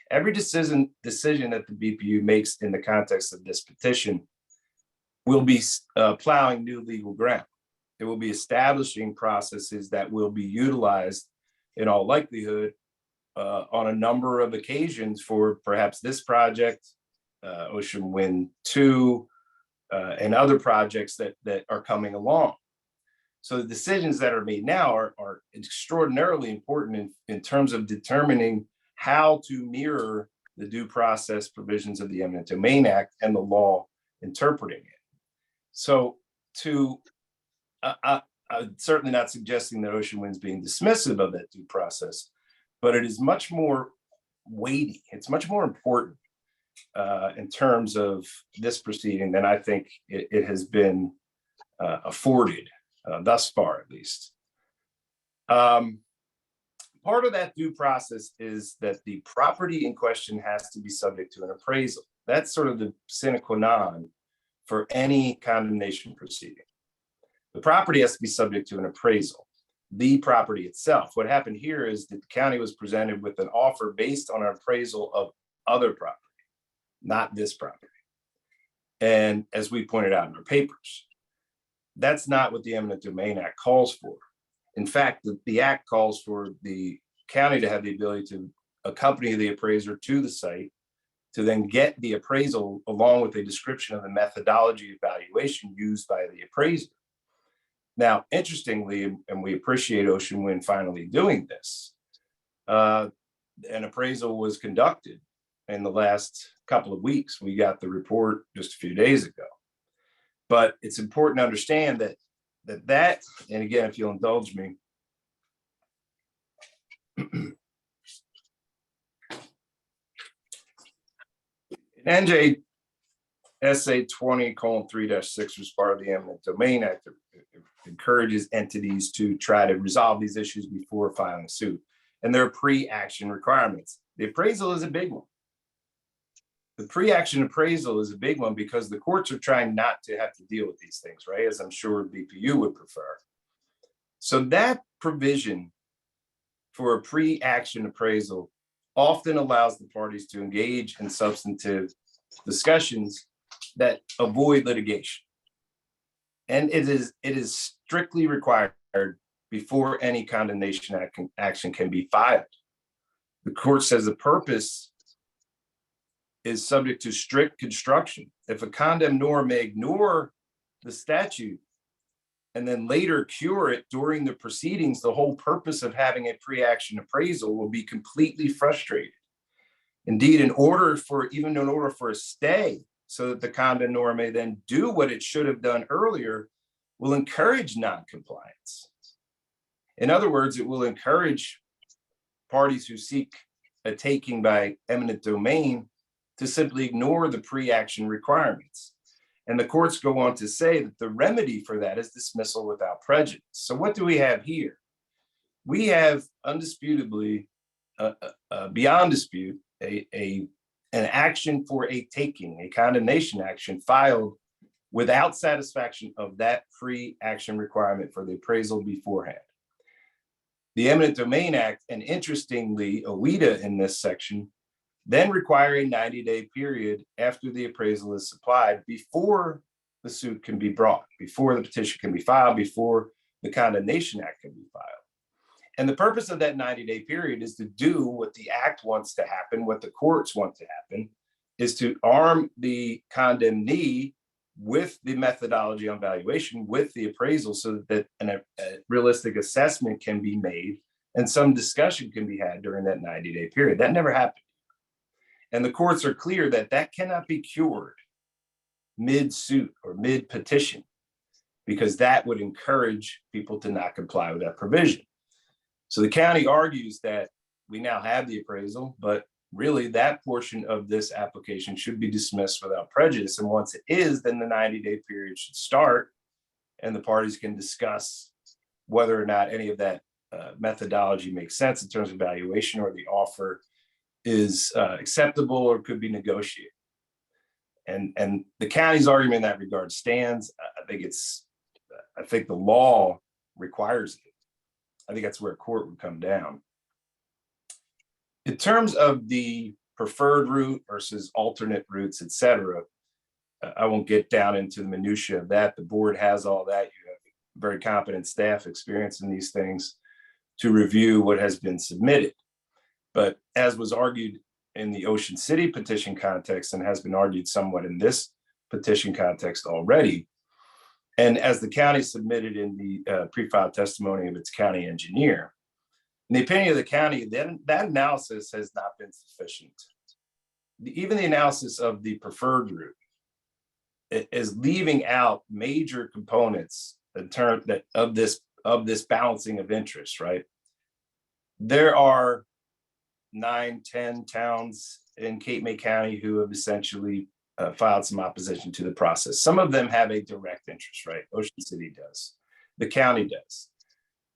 Every decision that the BPU makes in the context of this petition will be plowing new legal ground. It will be establishing processes that will be utilized in all likelihood on a number of occasions for perhaps this project, Ocean Wind 2, and other projects that are coming along. So the decisions that are made now are extraordinarily important in terms of determining how to mirror the due process provisions of the Eminent Domain Act and the law interpreting it. So I'm certainly not suggesting that Ocean Wind's being dismissive of that due process, but it is much more weighty. It's much more important in terms of this proceeding than I think it has been afforded thus far, at least. Part of that due process is that the property in question has to be subject to an appraisal. That's sort of the sine qua non for any condemnation proceeding. The property has to be subject to an appraisal. The property itself. What happened here is that the county was presented with an offer based on an appraisal of other property, not this property. And as we pointed out in our papers, that's not what the Eminent Domain Act calls for. In fact, the act calls for the county to have the ability to accompany the appraiser to the site to then get the appraisal along with a description of the methodology evaluation used by the appraiser. Now, interestingly, and we appreciate Ocean Wind finally doing this, an appraisal was conducted in the last couple of weeks. We got the report just a few days ago. But it's important to understand that, and again, if you'll indulge me, N.J.S.A 20:3-6 was part of the Eminent Domain Act. It encourages entities to try to resolve these issues before filing suit. And there are pre-action requirements. The appraisal is a big one. The pre-action appraisal is a big one because the courts are trying not to have to deal with these things, right? As I'm sure BPU would prefer. So that provision for a pre-action appraisal often allows the parties to engage in substantive discussions that avoid litigation. And it is strictly required before any condemnation action can be filed. The court says the purpose is subject to strict construction. If a condemnor may ignore the statute and then later cure it during the proceedings, the whole purpose of having a pre-action appraisal will be completely frustrated. Indeed, in order for a stay, so that the condemnor may then do what it should have done earlier, will encourage non-compliance. In other words, it will encourage parties who seek a taking by eminent domain to simply ignore the pre-action requirements. And the courts go on to say that the remedy for that is dismissal without prejudice. So what do we have here? We have undisputably, beyond dispute, an action for a taking, a condemnation action filed without satisfaction of that pre-action requirement for the appraisal beforehand. The Eminent Domain Act, and interestingly, OEDA in this section, then require a 90-day period after the appraisal is supplied before the suit can be brought, before the petition can be filed, before the Condemnation Act can be filed. And the purpose of that 90-day period is to do what the act wants to happen, what the courts want to happen, is to arm the condemnee with the methodology on valuation, with the appraisal, so that a realistic assessment can be made and some discussion can be had during that 90-day period. That never happened. And the courts are clear that that cannot be cured mid-suit or mid-petition, because that would encourage people to not comply with that provision. So the county argues that we now have the appraisal, but really that portion of this application should be dismissed without prejudice. And once it is, then the 90-day period should start and the parties can discuss whether or not any of that methodology makes sense in terms of valuation, or the offer is acceptable or could be negotiated. And the county's argument in that regard stands. I think the law requires it. I think that's where a court would come down. In terms of the preferred route versus alternate routes, et cetera, I won't get down into the minutia of that. The board has all that. You have very competent staff experience in these things to review what has been submitted. But as was argued in the Ocean City petition context, and has been argued somewhat in this petition context already, and as the county submitted in the pre-filed testimony of its county engineer, in the opinion of the county, that analysis has not been sufficient. Even the analysis of the preferred route is leaving out major components in terms of this balancing of interests, right? There are 9-10 towns in Cape May County who have essentially filed some opposition to the process. Some of them have a direct interest, right? Ocean City does, the county does.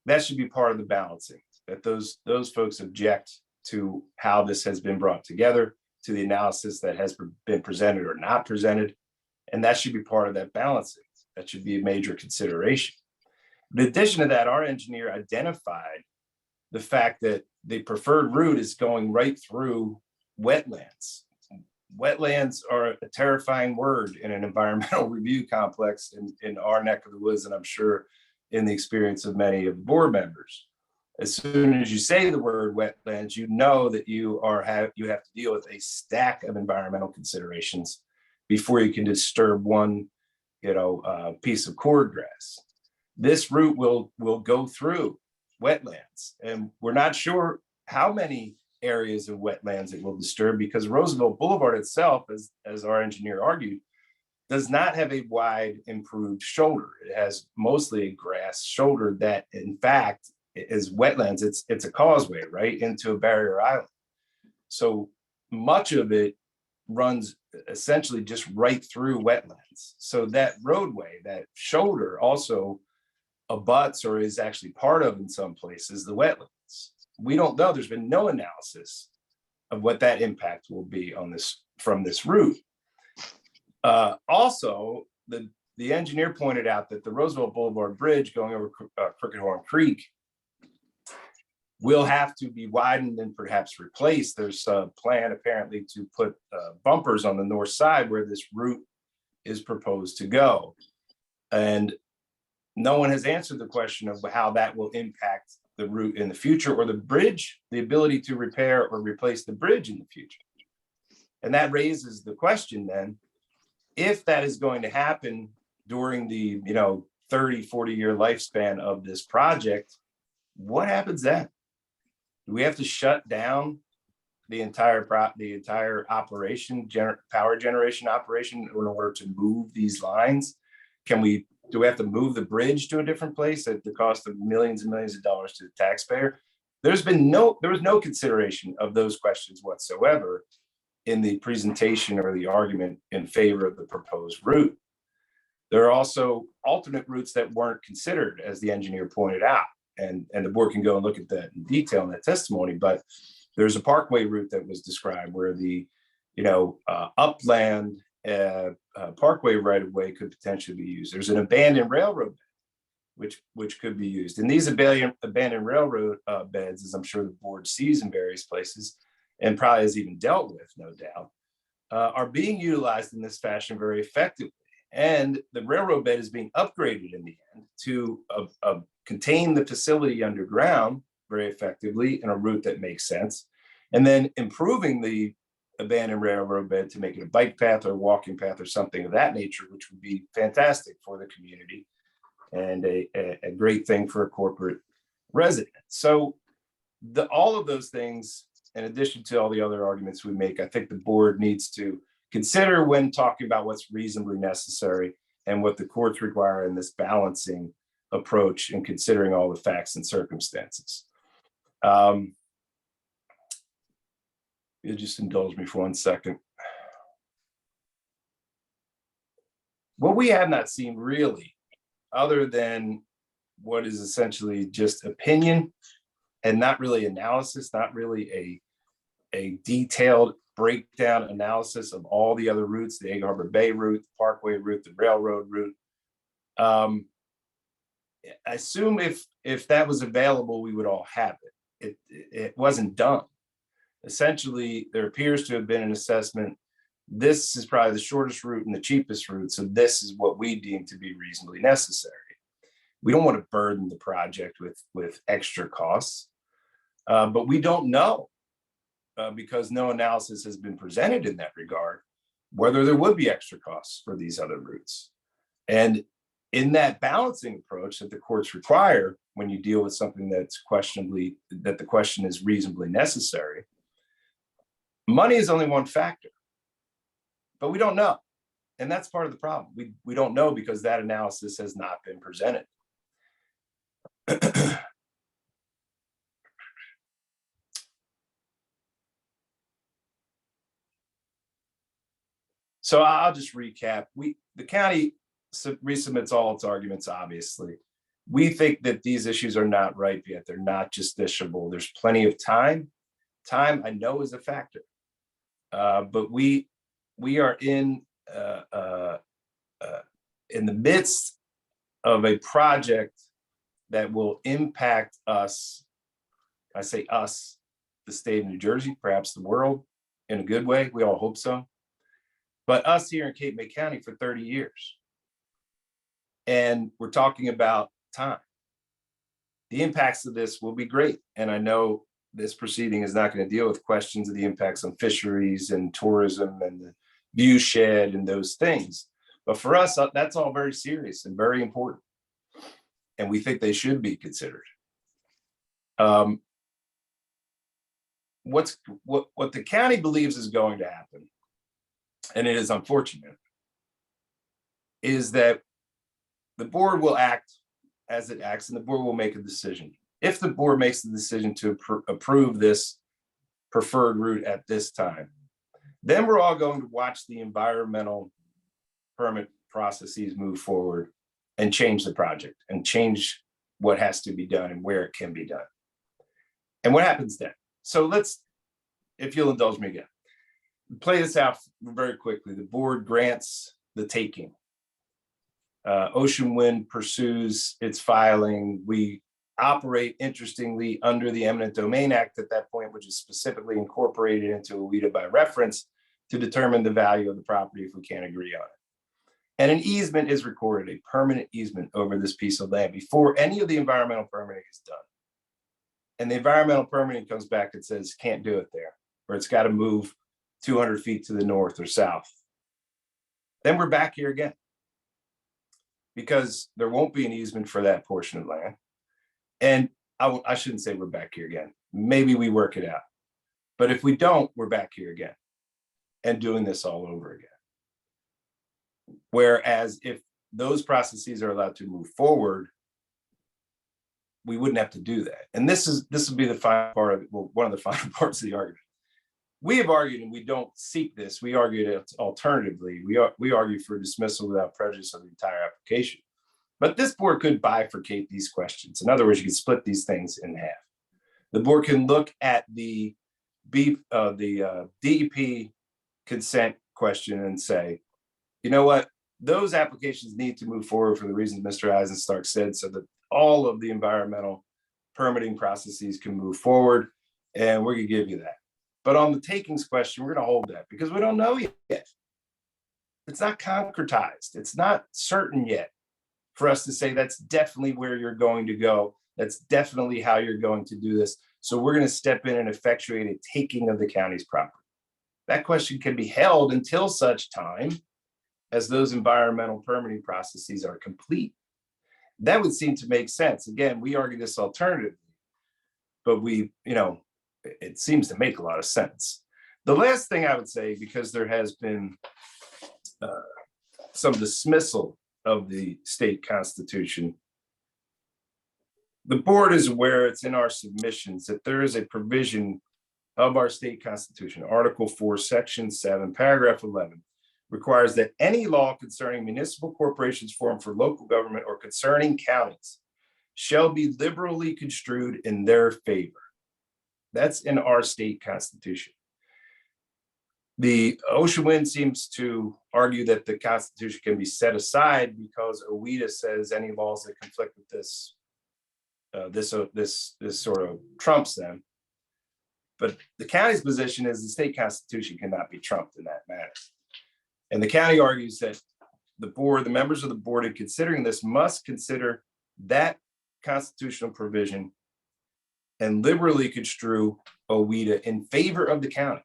That should be part of the balancing, that those folks object to how this has been brought together, to the analysis that has been presented or not presented, and that should be part of that balancing. That should be a major consideration. In addition to that, our engineer identified the fact that the preferred route is going right through wetlands. Wetlands are a terrifying word in an environmental review complex in our neck of the woods, and I'm sure in the experience of many of the board members. As soon as you say the word wetlands, you know that you have to deal with a stack of environmental considerations before you can disturb one, piece of cordgrass. this route will go through wetlands, and we're not sure how many areas of wetlands it will disturb, because Roosevelt Boulevard itself, as our engineer argued, does not have a wide improved shoulder. It has mostly a grass shoulder that in fact is wetlands. It's a causeway right into a barrier island. So much of it runs essentially just right through wetlands. So that roadway, that shoulder, also abuts or is actually part of, in some places, the wetlands. We don't know. There's been no analysis of what that impact will be on this from this route. Also, the engineer pointed out that the Roosevelt Boulevard Bridge going over Crooked Horn Creek will have to be widened and perhaps replaced. There's a plan apparently to put bumpers on the north side where this route is proposed to go. And no one has answered the question of how that will impact the route in the future, or the bridge, the ability to repair or replace the bridge in the future. And that raises the question then, if that is going to happen during the 30, 40-year lifespan of this project, what happens then? Do we have to shut down the entire operation, power generation operation, in order to move these lines? Do we have to move the bridge to a different place at the cost of millions and millions of dollars to the taxpayer? There was no consideration of those questions whatsoever in the presentation or the argument in favor of the proposed route. There are also alternate routes that weren't considered, as the engineer pointed out, and the board can go and look at that in detail in that testimony. But there's a parkway route that was described where the upland parkway right-of-way could potentially be used. There's an abandoned railroad bed, which could be used. And these abandoned railroad beds, as I'm sure the board sees in various places, and probably has even dealt with, no doubt, are being utilized in this fashion very effectively. And the railroad bed is being upgraded in the end to contain the facility underground very effectively in a route that makes sense, and then improving the abandoned railroad bed to make it a bike path or a walking path or something of that nature, which would be fantastic for the community and a great thing for a corporate resident. So all of those things, in addition to all the other arguments we make, I think the board needs to consider when talking about what's reasonably necessary and what the courts require in this balancing approach and considering all the facts and circumstances. You just indulge me for 1 second. What we have not seen really, other than what is essentially just opinion and not really analysis, not really a detailed breakdown analysis of all the other routes, the Egg Harbor Bay route, the Parkway route, the railroad route. I assume if that was available, we would all have it. It wasn't done. Essentially, there appears to have been an assessment. This is probably the shortest route and the cheapest route, so this is what we deem to be reasonably necessary. We don't want to burden the project with extra costs, but we don't know because no analysis has been presented in that regard, whether there would be extra costs for these other routes. And in that balancing approach that the courts require when you deal with something that's that the question is reasonably necessary, money is only one factor, but we don't know. And that's part of the problem. We don't know because that analysis has not been presented. So I'll just recap. The county resubmits all its arguments, obviously. We think that these issues are not ripe yet. They're not justiciable. There's plenty of time. Time, I know, is a factor. But we are in the midst of a project that will impact us. I say us, the state of New Jersey, perhaps the world, in a good way. We all hope so. But us here in Cape May County for 30 years. And we're talking about time. The impacts of this will be great. And I know this proceeding is not going to deal with questions of the impacts on fisheries and tourism and the view shed and those things. But for us, that's all very serious and very important. and we think they should be considered. What the county believes is going to happen, and it is unfortunate, is that the board will act as it acts, and the board will make a decision. If the board makes the decision to approve this preferred route at this time, then we're all going to watch the environmental permit processes move forward and change the project and change what has to be done and where it can be done. And what happens then? So let's, if you'll indulge me again, play this out very quickly. The board grants the taking. Ocean Wind pursues its filing. We operate, interestingly, under the Eminent Domain Act at that point, which is specifically incorporated into OWIDA by reference to determine the value of the property if we can't agree on it. And an easement is recorded, a permanent easement over this piece of land before any of the environmental permitting is done. And the environmental permitting comes back and says, can't do it there, or it's got to move 200 feet to the north or south. Then we're back here again, because there won't be an easement for that portion of land. And I shouldn't say we're back here again. Maybe we work it out. But if we don't, we're back here again and doing this all over again. Whereas if those processes are allowed to move forward, we wouldn't have to do that. And this will be the final part of it, well, one of the final parts of the argument. We have argued, and we don't seek this, we argued it alternatively. We argue for dismissal without prejudice of the entire application. But this board could bifurcate these questions. In other words, you can split these things in half. The board can look at the DEP consent question and say, you know what, those applications need to move forward for the reasons Mr. Eisenstark said, so that all of the environmental permitting processes can move forward, and we're gonna give you that. But on the takings question, we're gonna hold that because we don't know yet. It's not concretized. It's not certain yet for us to say that's definitely where you're going to go. That's definitely how you're going to do this. So we're gonna step in and effectuate a taking of the county's property. That question can be held until such time as those environmental permitting processes are complete. That would seem to make sense. Again, we argue this alternatively, but it seems to make a lot of sense. The last thing I would say, because there has been some dismissal of the state constitution, the board is aware, it's in our submissions, that there is a provision of our state constitution, Article 4, Section 7, Paragraph 11, requires that any law concerning municipal corporations formed for local government or concerning counties shall be liberally construed in their favor. That's in our state constitution. The Ocean Wind seems to argue that the Constitution can be set aside because OWIDA says any laws that conflict with this sort of trumps them. But the county's position is the state constitution cannot be trumped in that matter. And the county argues that the members of the board in considering this must consider that constitutional provision and liberally construe OWIDA in favor of the county,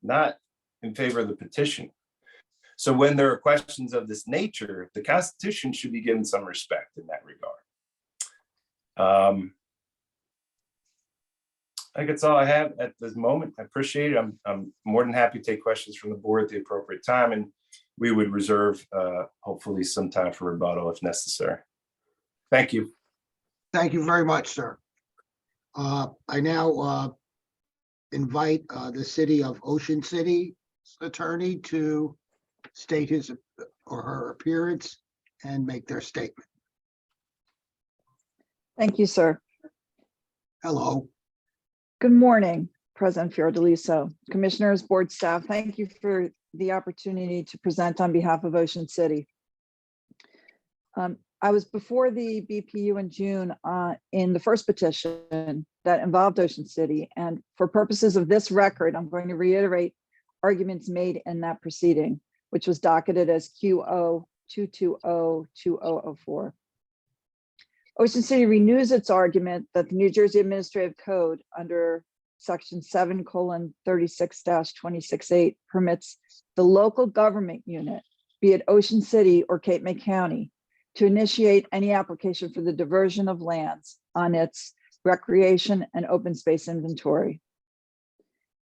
not in favor of the petition. So when there are questions of this nature, the Constitution should be given some respect in that regard. I think that's all I have at this moment. I appreciate it. I'm more than happy to take questions from the board at the appropriate time, and we would reserve hopefully some time for rebuttal if necessary. Thank you. Thank you very much, sir. I now invite the city of Ocean City's attorney to state his or her appearance and make their statement. Thank you, sir. Hello. Good morning, President Fiordaliso, commissioners, board staff. Thank you for the opportunity to present on behalf of Ocean City. I was before the BPU in June in the first petition that involved Ocean City. And for purposes of this record, I'm going to reiterate arguments made in that proceeding, which was docketed as QO22050347. Ocean City renews its argument that the New Jersey Administrative Code under Section 7:36-268 permits the local government unit, be it Ocean City or Cape May County, to initiate any application for the diversion of lands on its recreation and open space inventory.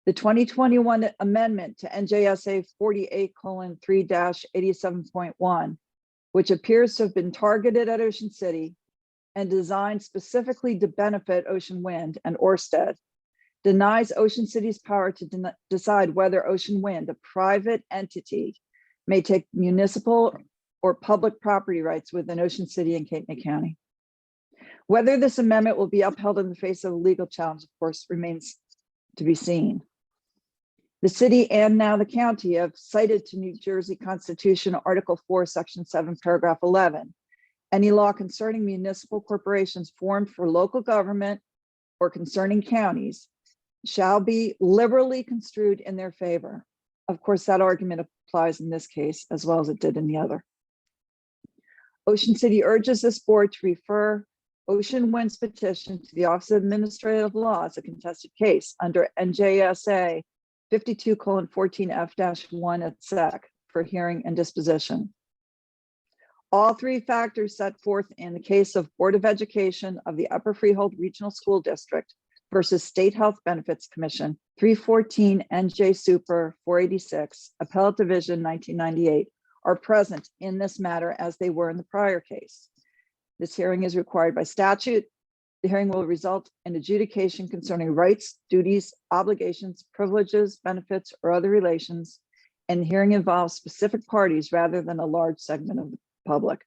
The 2021 amendment to NJSA 48:3-87.1, which appears to have been targeted at Ocean City and designed specifically to benefit Ocean Wind and Ørsted, denies Ocean City's power to decide whether Ocean Wind, a private entity, may take municipal or public property rights within Ocean City and Cape May County. Whether this amendment will be upheld in the face of a legal challenge, of course, remains to be seen. The city and now the county have cited to New Jersey Constitution Article 4, Section 7, Paragraph 11. Any law concerning municipal corporations formed for local government or concerning counties shall be liberally construed in their favor. Of course, that argument applies in this case as well as it did in the other. Ocean City urges this board to refer Ocean Wind's petition to the Office of Administrative Law as a contested case under N.J.S.A 52:14F-1 at SEC for hearing and disposition. All three factors set forth in the case of Board of Education of the Upper Freehold Regional School District versus State Health Benefits Commission, 314 N.J. Super 486, Appellate Division 1998, are present in this matter as they were in the prior case. This hearing is required by statute. The hearing will result in adjudication concerning rights, duties, obligations, privileges, benefits, or other relations, and the hearing involves specific parties rather than a large segment of the public.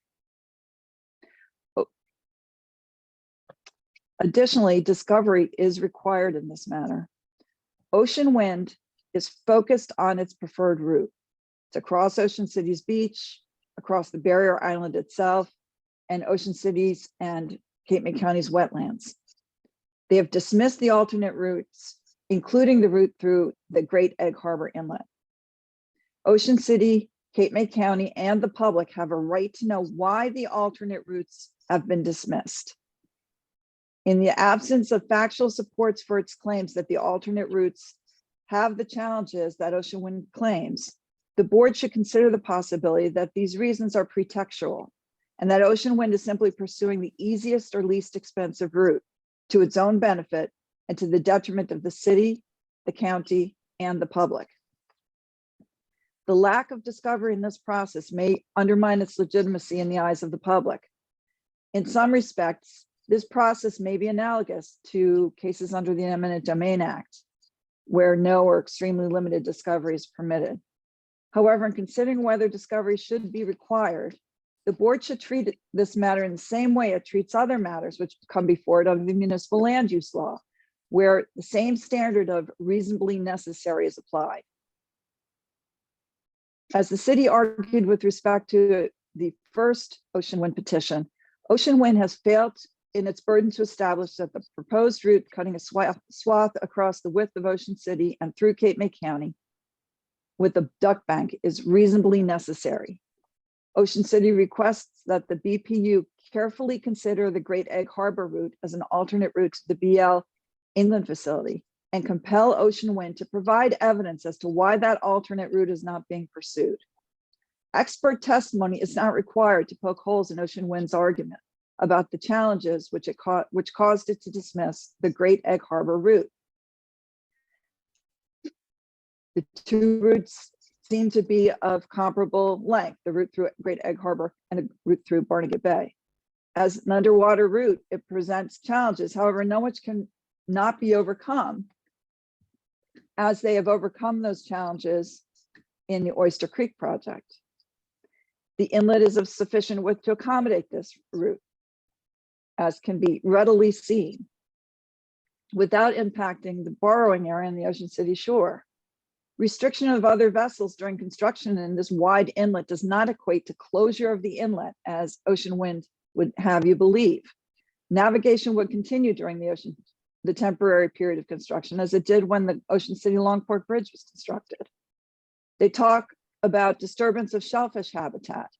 Additionally, discovery is required in this matter. Ocean Wind is focused on its preferred route. It's across Ocean City's beach, across the barrier island itself, and Ocean City's and Cape May County's wetlands. They have dismissed the alternate routes, including the route through the Great Egg Harbor Inlet. Ocean City, Cape May County, and the public have a right to know why the alternate routes have been dismissed. In the absence of factual supports for its claims that the alternate routes have the challenges that Ocean Wind claims, the board should consider the possibility that these reasons are pretextual and that Ocean Wind is simply pursuing the easiest or least expensive route to its own benefit and to the detriment of the city, the county, and the public. The lack of discovery in this process may undermine its legitimacy in the eyes of the public. In some respects, this process may be analogous to cases under the Eminent Domain Act, where no or extremely limited discovery is permitted. However, in considering whether discovery should be required, the board should treat this matter in the same way it treats other matters which come before it under the municipal land use law, where the same standard of reasonably necessary is applied. As the city argued with respect to the first Ocean Wind petition, Ocean Wind has failed in its burden to establish that the proposed route cutting a swath across the width of Ocean City and through Cape May County with the duck bank is reasonably necessary. Ocean City requests that the BPU carefully consider the Great Egg Harbor route as an alternate route to the BL inland facility and compel Ocean Wind to provide evidence as to why that alternate route is not being pursued. Expert testimony is not required to poke holes in Ocean Wind's argument about the challenges which caused it to dismiss the Great Egg Harbor route. The two routes seem to be of comparable length, the route through Great Egg Harbor and the route through Barnegat Bay. As an underwater route, it presents challenges. However, no which can not be overcome, as they have overcome those challenges in the Oyster Creek project. The inlet is of sufficient width to accommodate this route, as can be readily seen, without impacting the borrowing area in the Ocean City shore. Restriction of other vessels during construction in this wide inlet does not equate to closure of the inlet, as Ocean Wind would have you believe. Navigation would continue during the temporary period of construction, as it did when the Ocean City Longport Bridge was constructed. They talk about disturbance of shellfish habitat.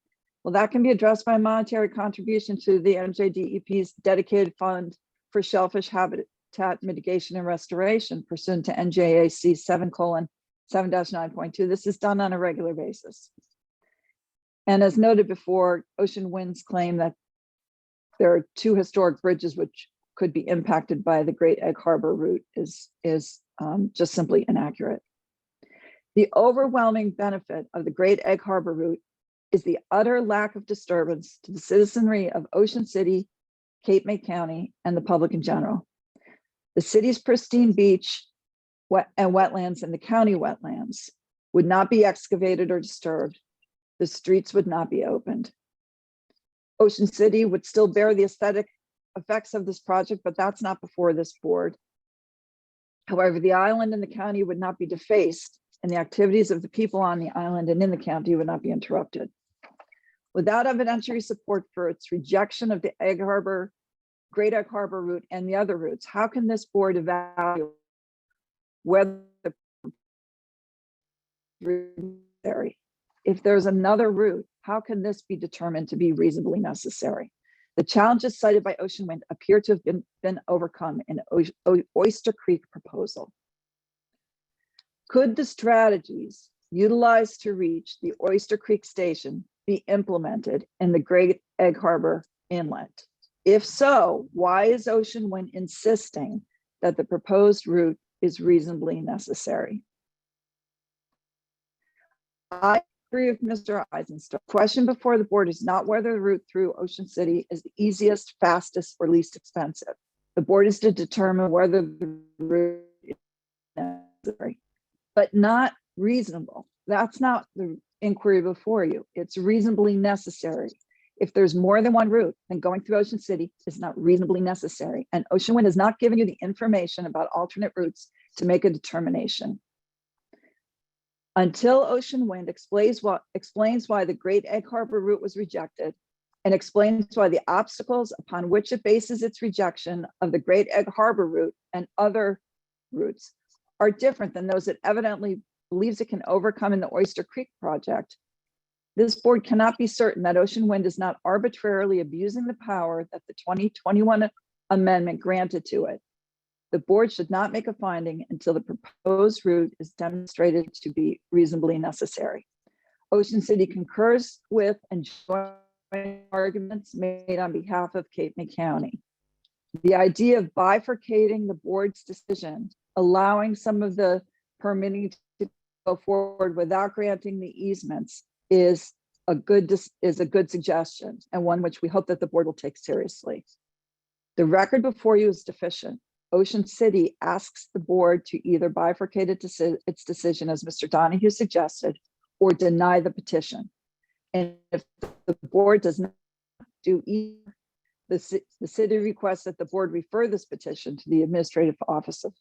Well, that can be addressed by a monetary contribution to the NJDEP's dedicated fund for shellfish habitat mitigation and restoration pursuant to N.J.S.A 7:7-9.2. This is done on a regular basis. And as noted before, Ocean Winds claim that there are two historic bridges which could be impacted by the Great Egg Harbor route is just simply inaccurate. The overwhelming benefit of the Great Egg Harbor route is the utter lack of disturbance to the citizenry of Ocean City, Cape May County, and the public in general. The city's pristine beach and wetlands and the county wetlands would not be excavated or disturbed. The streets would not be opened. Ocean City would still bear the aesthetic effects of this project, but that's not before this board. However, the island and the county would not be defaced, and the activities of the people on the island and in the county would not be interrupted. Without evidentiary support for its rejection of the Great Egg Harbor route and the other routes, how can this board evaluate whether if there's another route, how can this be determined to be reasonably necessary? The challenges cited by Ocean Wind appear to have been overcome in Oyster Creek proposal. Could the strategies utilized to reach the Oyster Creek station be implemented in the Great Egg Harbor inlet? If so, why is Ocean Wind insisting that the proposed route is reasonably necessary? I agree with Mr. Eisenstadt. The question before the board is not whether the route through Ocean City is the easiest, fastest, or least expensive. The board is to determine whether the route is necessary, but not reasonable. That's not the inquiry before you. It's reasonably necessary. If there's more than one route, then going through Ocean City is not reasonably necessary. And Ocean Wind has not given you the information about alternate routes to make a determination. Until Ocean Wind explains why the Great Egg Harbor route was rejected and explains why the obstacles upon which it bases its rejection of the Great Egg Harbor route and other routes are different than those it evidently believes it can overcome in the Oyster Creek project, this board cannot be certain that Ocean Wind is not arbitrarily abusing the power that the 2021 amendment granted to it. The board should not make a finding until the proposed route is demonstrated to be reasonably necessary. Ocean City concurs with and joins arguments made on behalf of Cape May County. The idea of bifurcating the board's decision, allowing some of the permitting to go forward without granting the easements is a good suggestion, and one which we hope that the board will take seriously. The record before you is deficient. Ocean City asks the board to either bifurcate its decision, as Mr. Donahue suggested, or deny the petition. And if the board does not do either, the city requests that the board refer this petition to the Administrative Office of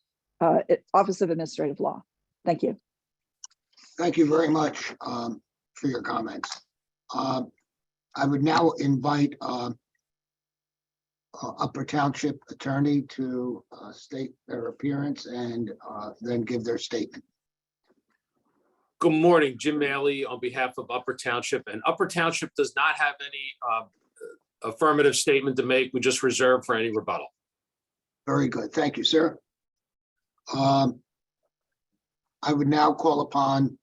Administrative Law. Thank you. Thank you very much for your comments. I would now invite Upper Township attorney to state their appearance and then give their statement. Good morning, Jim Maley on behalf of Upper Township, and Upper Township does not have any affirmative statement to make. We just reserve for any rebuttal. Very good. Thank you, sir. I would now call upon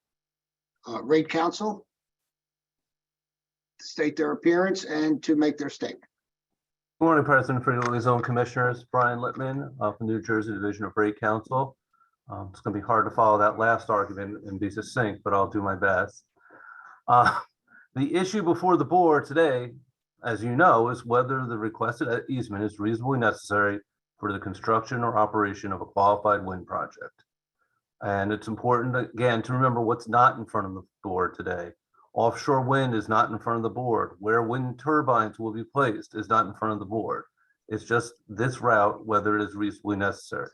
Rate Counsel to state their appearance and to make their statement. Good morning, President for the Zone Commissioners, Brian Littman of the New Jersey Division of Rate Counsel. It's going to be hard to follow that last argument and be succinct, but I'll do my best. The issue before the board today, as you know, is whether the requested easement is reasonably necessary for the construction or operation of a qualified wind project. And it's important, again, to remember what's not in front of the board today. Offshore wind is not in front of the board. Where wind turbines will be placed is not in front of the board. It's just this route, whether it is reasonably necessary.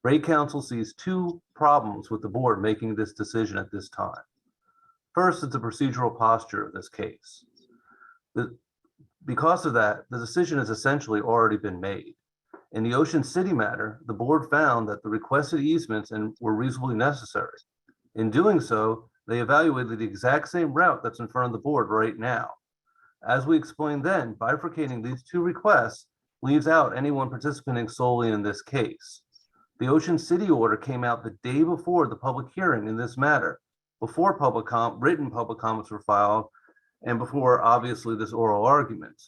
Rate Counsel sees two problems with the board making this decision at this time. First, it's the procedural posture of this case. Because of that, the decision has essentially already been made. In the Ocean City matter, the board found that the requested easements were reasonably necessary. In doing so, they evaluated the exact same route that's in front of the board right now. As we explained then, bifurcating these two requests leaves out anyone participating solely in this case. The Ocean City order came out the day before the public hearing in this matter, before written public comments were filed, and before, obviously, this oral argument.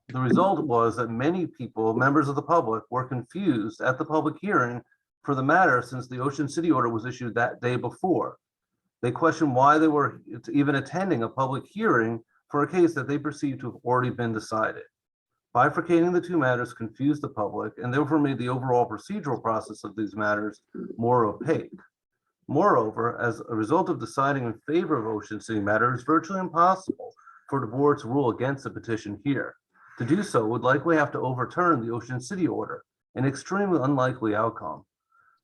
The result was that many people, members of the public, were confused at the public hearing for the matter since the Ocean City order was issued that day before. They questioned why they were even attending a public hearing for a case that they perceived to have already been decided. Bifurcating the two matters confused the public and therefore made the overall procedural process of these matters more opaque. Moreover, as a result of deciding in favor of Ocean City matter, it's virtually impossible for the board to rule against the petition here. To do so would likely have to overturn the Ocean City order, an extremely unlikely outcome.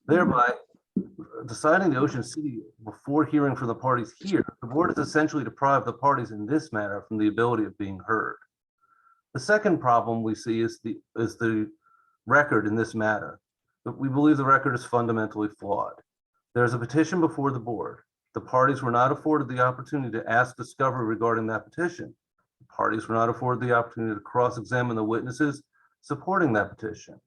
Thereby, deciding the Ocean City before hearing from the parties here, the board has essentially deprived the parties in this matter from the ability of being heard. The second problem we see is the record in this matter. But we believe the record is fundamentally flawed. There is a petition before the board. The parties were not afforded the opportunity to ask discovery regarding that petition. The parties were not afforded the opportunity to cross-examine the witnesses supporting that petition.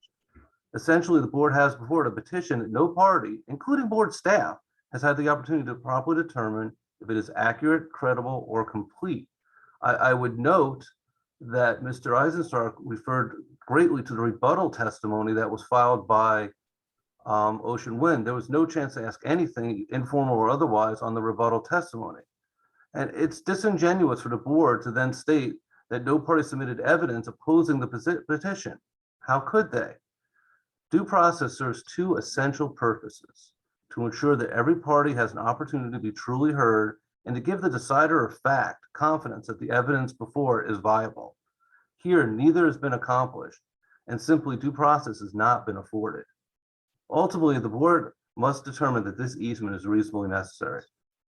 Essentially, the board has before it a petition that no party, including board staff, has had the opportunity to properly determine if it is accurate, credible, or complete. I would note that Mr. Eisenstark referred greatly to the rebuttal testimony that was filed by Ocean Wind. There was no chance to ask anything, informal or otherwise, on the rebuttal testimony. And it's disingenuous for the board to then state that no party submitted evidence opposing the petition. How could they? Due process serves two essential purposes: to ensure that every party has an opportunity to be truly heard and to give the decider of fact confidence that the evidence before it is viable. Here, neither has been accomplished, and simply due process has not been afforded. Ultimately, the board must determine that this easement is reasonably necessary.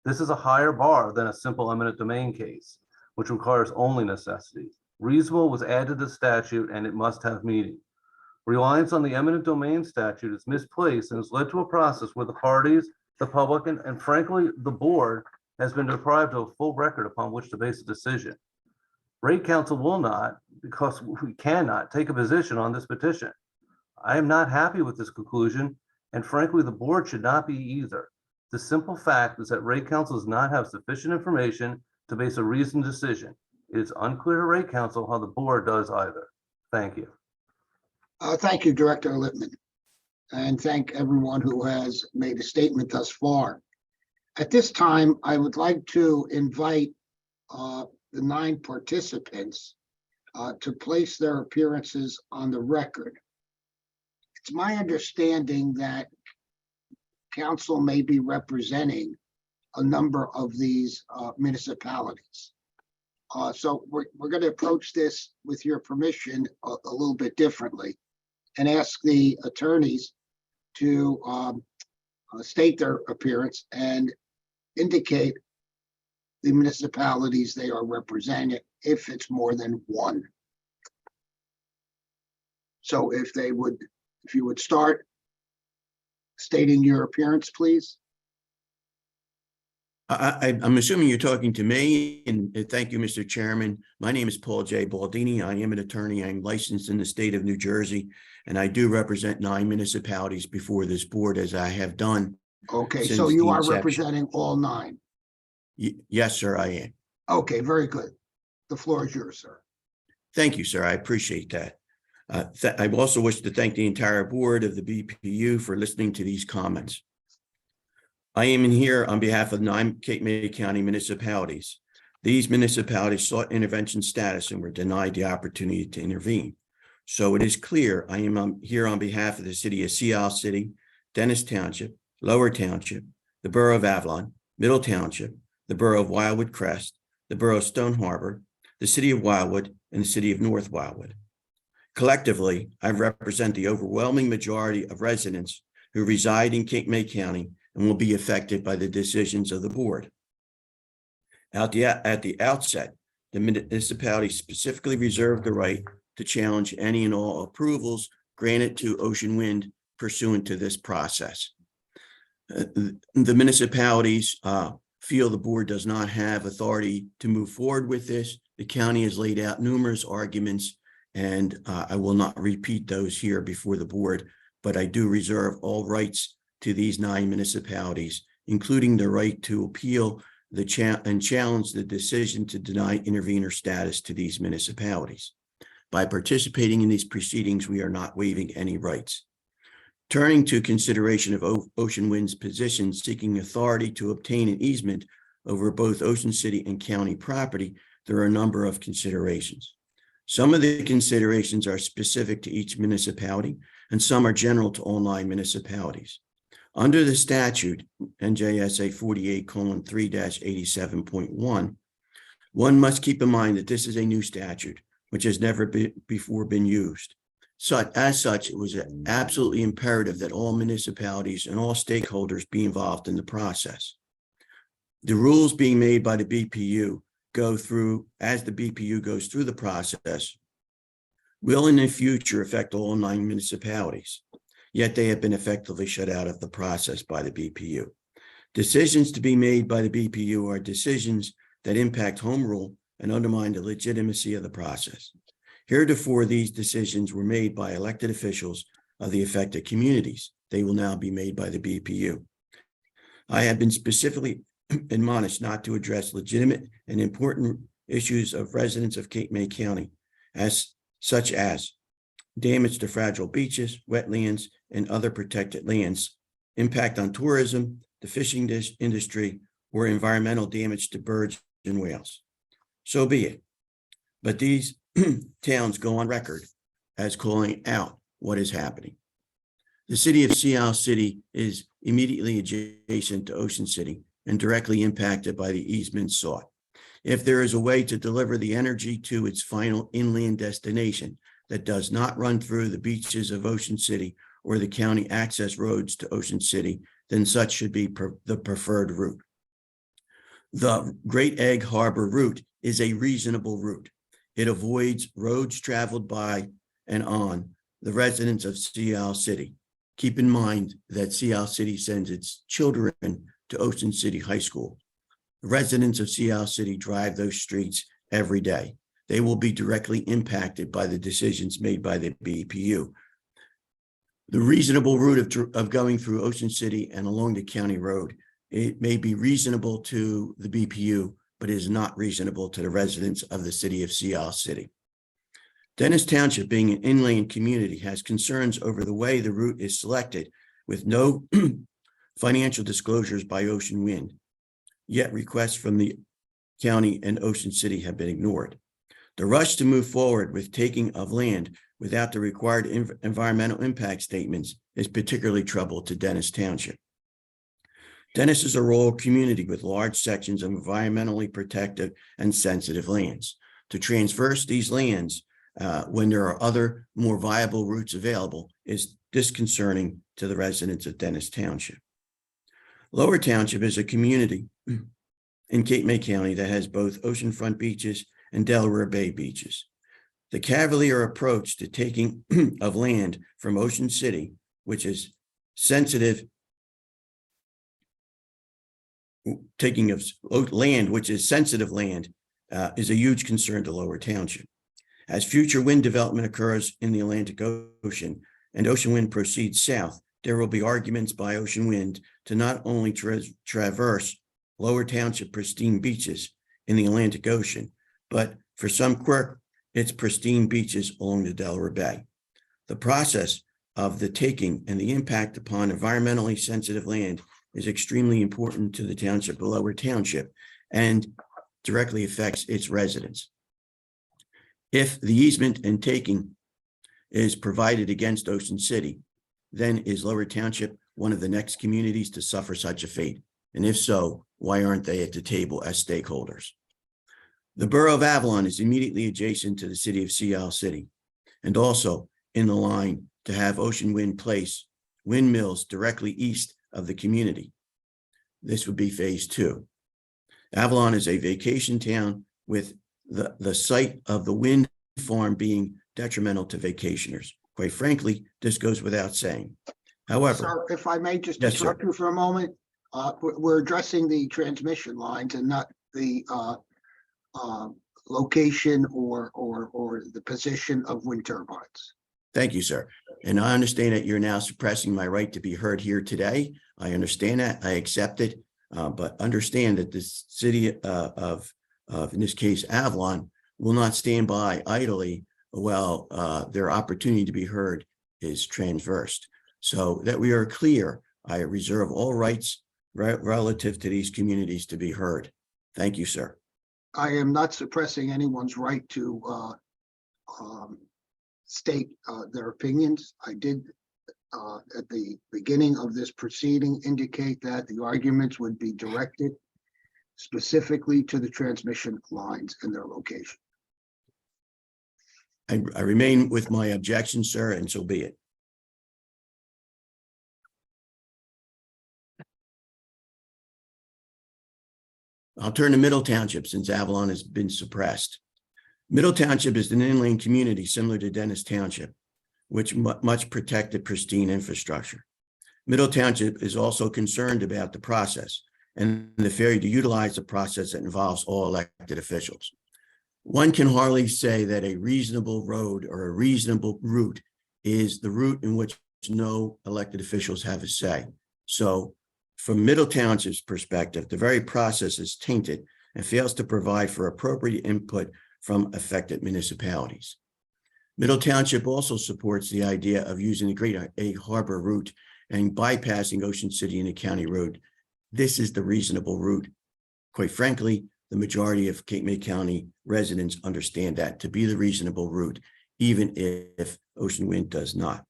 This is a higher bar than a simple eminent domain case, which requires only necessity. Reasonable was added to the statute and it must have meaning. Reliance on the eminent domain statute is misplaced and has led to a process where the parties, the public, and frankly, the board has been deprived of a full record upon which to base a decision. Rate Council will not, because we cannot, take a position on this petition. I am not happy with this conclusion, and frankly, the board should not be either. The simple fact is that Rate Council does not have sufficient information to base a reasoned decision. It is unclear to Rate Council how the board does either. Thank you. Thank you, Director Lippman, and thank everyone who has made a statement thus far. At this time, I would like to invite the 9 participants to place their appearances on the record. It's my understanding that council may be representing a number of these municipalities. So we're going to approach this, with your permission, a little bit differently and ask the attorneys to state their appearance and indicate the municipalities they are representing if it's more than one. So if you would start stating your appearance, please. I'm assuming you're talking to me, and thank you, Mr. Chairman. My name is Paul J. Baldini. I am an attorney. I'm licensed in the state of New Jersey, and I do represent 9 municipalities before this board, as I have done. Okay, since so you the are inception. representing all 9. Yes, sir, I am. Okay, very good. The floor is yours, sir. Thank you, sir. I appreciate that. I also wish to thank the entire board of the BPU for listening to these comments. I am in here on behalf of 9 Cape May County municipalities. These municipalities sought intervention status and were denied the opportunity to intervene. So it is clear I am here on behalf of the city of Sea Isle City, Dennis Township, Lower Township, the Borough of Avalon, Middle Township, the Borough of Wildwood Crest, the Borough of Stone Harbor, the City of Wildwood, and the City of North Wildwood. Collectively, I represent the overwhelming majority of residents who reside in Cape May County and will be affected by the decisions of the board. At the outset, the municipality specifically reserved the right to challenge any and all approvals granted to Ocean Wind pursuant to this process. The municipalities feel the board does not have authority to move forward with this. The county has laid out numerous arguments, and I will not repeat those here before the board, but I do reserve all rights to these 9 municipalities, including the right to appeal and challenge the decision to deny intervener status to these municipalities. By participating in these proceedings, we are not waiving any rights. Turning to consideration of Ocean Wind's position seeking authority to obtain an easement over both Ocean City and county property, there are a number of considerations. Some of the considerations are specific to each municipality, and some are general to all 9 municipalities. Under the statute, N.J.S.A 48:3-87.1, one must keep in mind that this is a new statute, which has never before been used. As such, it was absolutely imperative that all municipalities and all stakeholders be involved in the process. The rules being made by the BPU as the BPU goes through the process, will in the future affect all 9 municipalities, yet they have been effectively shut out of the process by the BPU. Decisions to be made by the BPU are decisions that impact home rule and undermine the legitimacy of the process. Heretofore, these decisions were made by elected officials of the affected communities. They will now be made by the BPU. I have been specifically admonished not to address legitimate and important issues of residents of Cape May County, such as damage to fragile beaches, wetlands, and other protected lands, impact on tourism, the fishing industry, or environmental damage to birds and whales. So be it. But these towns go on record as calling out what is happening. The city of Sea Isle City is immediately adjacent to Ocean City and directly impacted by the easement sought. If there is a way to deliver the energy to its final inland destination that does not run through the beaches of Ocean City or the county access roads to Ocean City, then such should be the preferred route. The Great Egg Harbor route is a reasonable route. It avoids roads traveled by and on the residents of Sea Isle City. Keep in mind that Sea Isle City sends its children to Ocean City High School. The residents of Sea Isle City drive those streets every day. They will be directly impacted by the decisions made by the BPU. The reasonable route of going through Ocean City and along the county road, it may be reasonable to the BPU, but is not reasonable to the residents of the city of Sea Isle City. Dennis Township, being an inland community, has concerns over the way the route is selected with no financial disclosures by Ocean Wind, yet requests from the county and Ocean City have been ignored. The rush to move forward with taking of land without the required environmental impact statements is particularly trouble to Dennis Township. Dennis is a rural community with large sections of environmentally protected and sensitive lands. To transverse these lands when there are other more viable routes available is disconcerting to the residents of Dennis Township. Lower Township is a community in Cape May County that has both oceanfront beaches and Delaware Bay beaches. The cavalier approach to taking of land from Ocean City, which is sensitive, taking of land, which is sensitive land, is a huge concern to Lower Township. As future wind development occurs in the Atlantic Ocean and Ocean Wind proceeds south, there will be arguments by Ocean Wind to not only traverse Lower Township pristine beaches in the Atlantic Ocean, but for some quirk, its pristine beaches along the Delaware Bay. The process of the taking and the impact upon environmentally sensitive land is extremely important to the township of Lower Township and directly affects its residents. If the easement and taking is provided against Ocean City, then is Lower Township one of the next communities to suffer such a fate? And if so, why aren't they at the table as stakeholders? The borough of Avalon is immediately adjacent to the city of Sea Isle City and also in the line to have Ocean Wind place windmills directly east of the community. This would be phase 2. Avalon is a vacation town with the site of the wind farm being detrimental to vacationers. Quite frankly, this goes without saying. However, Sir, if I may just Yes, sir. interrupt you for a moment, we're addressing the transmission lines and not the location or the position of wind turbines. thank you, sir. And I understand that you're now suppressing my right to be heard here today. I understand that. I accept it. But understand that the city of, in this case, Avalon, will not stand by idly while their opportunity to be heard is transversed. So that we are clear, I reserve all rights relative to these communities to be heard. Thank you, sir. I am not suppressing anyone's right to state their opinions. I did at the beginning of this proceeding indicate that the arguments would be directed specifically to the transmission lines and their location. I remain with my objection, sir, and so be it. I'll turn to Middle Township since Avalon has been suppressed. Middle Township is an inland community similar to Dennis Township, which much protected pristine infrastructure. Middle Township is also concerned about the process and the failure to utilize the process that involves all elected officials. One can hardly say that a reasonable road or a reasonable route is the route in which no elected officials have a say. So from Middle Township's perspective, the very process is tainted and fails to provide for appropriate input from affected municipalities. Middle Township also supports the idea of using the Great Egg Harbor route and bypassing Ocean City and the county road. This is the reasonable route. Quite frankly, the majority of Cape May County residents understand that to be the reasonable route, even if Ocean Wind does not.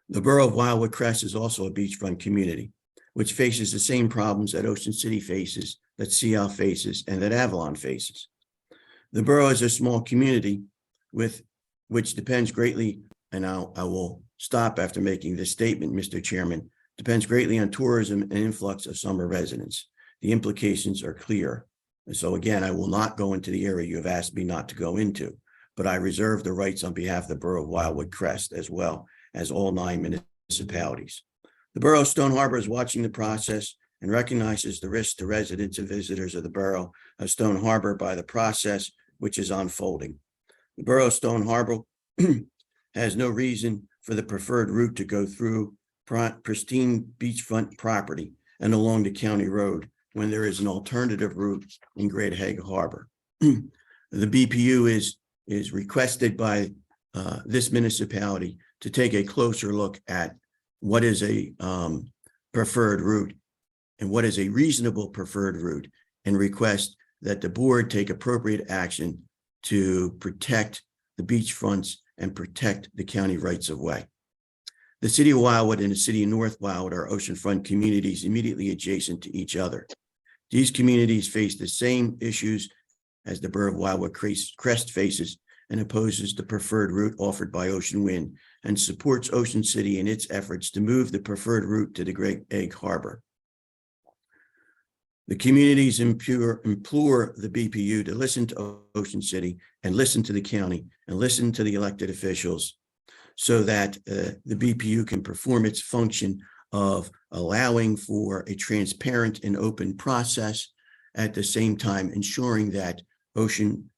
The borough of Wildwood Crest is also a beachfront community, which faces the same problems that Ocean City faces, that Seattle faces, and that Avalon faces. The borough is a small community which depends greatly, and I will stop after making this statement, Mr. Chairman, depends greatly on tourism and influx of summer residents. The implications are clear. And so again, I will not go into the area you have asked me not to go into, but I reserve the rights on behalf of the borough of Wildwood Crest as well as all 9 municipalities. The borough of Stone Harbor is watching the process and recognizes the risk to residents and visitors of the borough of Stone Harbor by the process which is unfolding. The borough of Stone Harbor has no reason for the preferred route to go through pristine beachfront property and along the county road when there is an alternative route in Great Egg Harbor. The BPU is requested by this municipality to take a closer look at what is a preferred route and what is a reasonable preferred route, and request that the board take appropriate action to protect the beachfronts and protect the county rights of way. The city of Wildwood and the city of North Wildwood are oceanfront communities immediately adjacent to each other. These communities face the same issues as the borough of Wildwood Crest faces and opposes the preferred route offered by Ocean Wind and supports Ocean City in its efforts to move the preferred route to the Great Egg Harbor. The communities implore the BPU to listen to Ocean City and listen to the county and listen to the elected officials so that the BPU can perform its function of allowing for a transparent and open process, at the same time ensuring that Ocean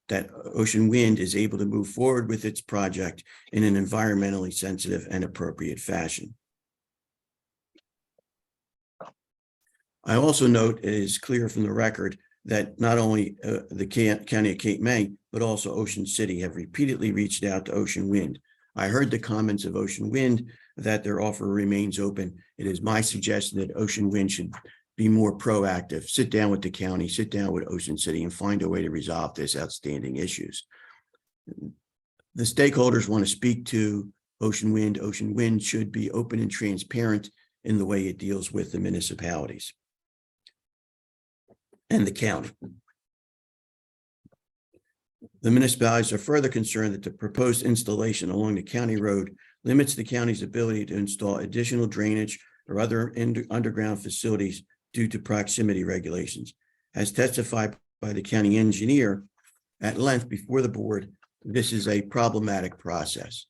Wind is able to move forward with its project in an environmentally sensitive and appropriate fashion. I also note it is clear from the record that not only the County of Cape May, but also Ocean City have repeatedly reached out to Ocean Wind. I heard the comments of Ocean Wind that their offer remains open. It is my suggestion that Ocean Wind should be more proactive, sit down with the county, sit down with Ocean City and find a way to resolve this outstanding issues. The stakeholders want to speak to Ocean Wind. Ocean Wind should be open and transparent in the way it deals with the municipalities and the county. The municipalities are further concerned that the proposed installation along the county road limits the county's ability to install additional drainage or other underground facilities due to proximity regulations. As testified by the county engineer at length before the board, this is a problematic process.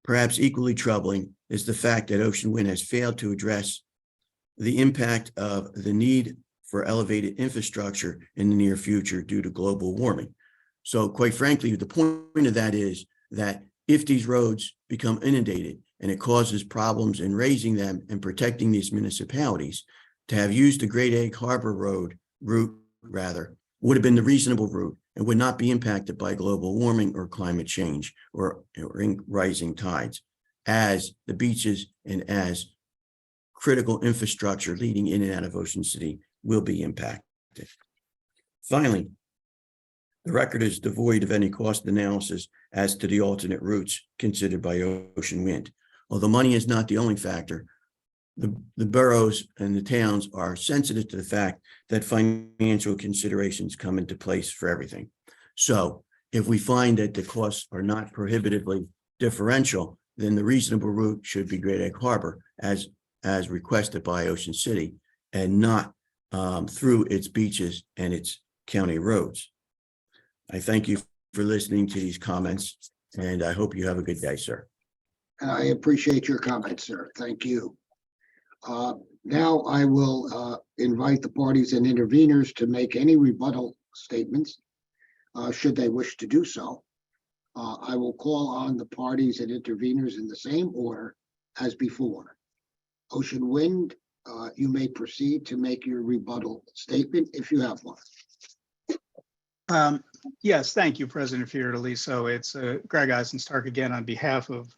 Perhaps equally troubling is the fact that Ocean Wind has failed to address the impact of the need for elevated infrastructure in the near future due to global warming. So quite frankly, the point of that is that if these roads become inundated and it causes problems in raising them and protecting these municipalities, to have used the Great Egg Harbor route would have been the reasonable route and would not be impacted by global warming or climate change or rising tides, as the beaches and as critical infrastructure leading in and out of Ocean City will be impacted. Finally, the record is devoid of any cost analysis as to the alternate routes considered by Ocean Wind. Although money is not the only factor, the boroughs and the towns are sensitive to the fact that financial considerations come into place for everything. So if we find that the costs are not prohibitively differential, then the reasonable route should be Great Egg Harbor as requested by Ocean City, and not through its beaches and its county roads. I thank you for listening to these comments, and I hope you have a good day, sir. And I appreciate your comments, sir. Thank you. Now I will invite the parties and interveners to make any rebuttal statements, should they wish to do so. I will call on the parties and interveners in the same order as before. Ocean Wind, you may proceed to make your rebuttal statement if you have one. Yes, thank you, President Fiordaliso. It's Greg Eisenstark again on behalf of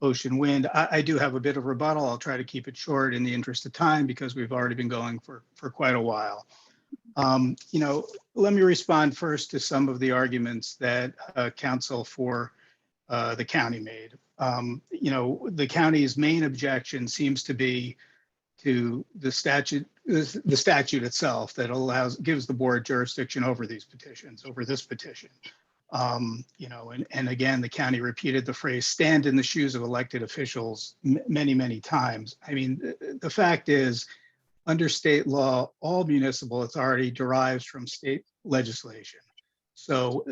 Ocean Wind. I do have a bit of rebuttal. I'll try to keep it short in the interest of time because we've already been going for quite a while. Let me respond first to some of the arguments that counsel for the county made. The county's main objection seems to be to the statute itself that gives the board jurisdiction over these petitions, over this petition. And again, the county repeated the phrase, stand in the shoes of elected officials many, many times. I mean, the fact is, under state law, all municipal authority derives from state legislation. So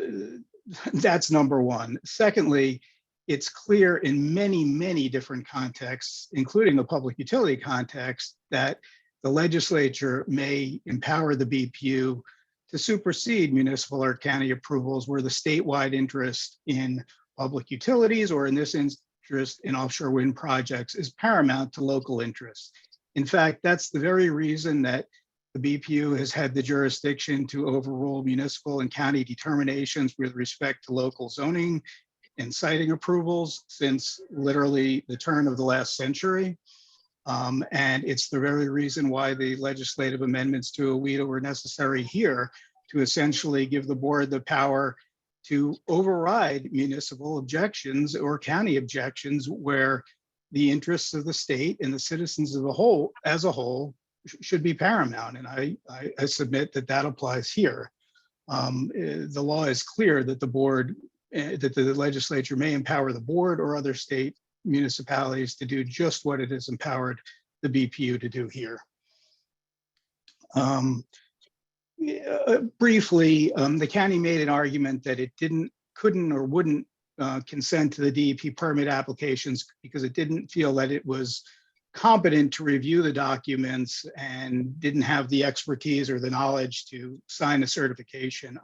that's number one. Secondly, it's clear in many, many different contexts, including the public utility context, that the legislature may empower the BPU to supersede municipal or county approvals where the statewide interest in public utilities, or in this interest in offshore wind projects, is paramount to local interests. In fact, that's the very reason that the BPU has had the jurisdiction to overrule municipal and county determinations with respect to local zoning and siting approvals since literally the turn of the last century. And it's the very reason why the legislative amendments to AWIDA were necessary here, to essentially give the board the power to override municipal objections or county objections where the interests of the state and the citizens of the whole, as a whole, should be paramount. And I submit that that applies here. The law is clear that the board, that the legislature may empower the board or other state municipalities to do just what it has empowered the BPU to do here. Briefly, the county made an argument that it couldn't or wouldn't consent to the DEP permit applications because it didn't feel that it was competent to review the documents and didn't have the expertise or the knowledge to sign a certification.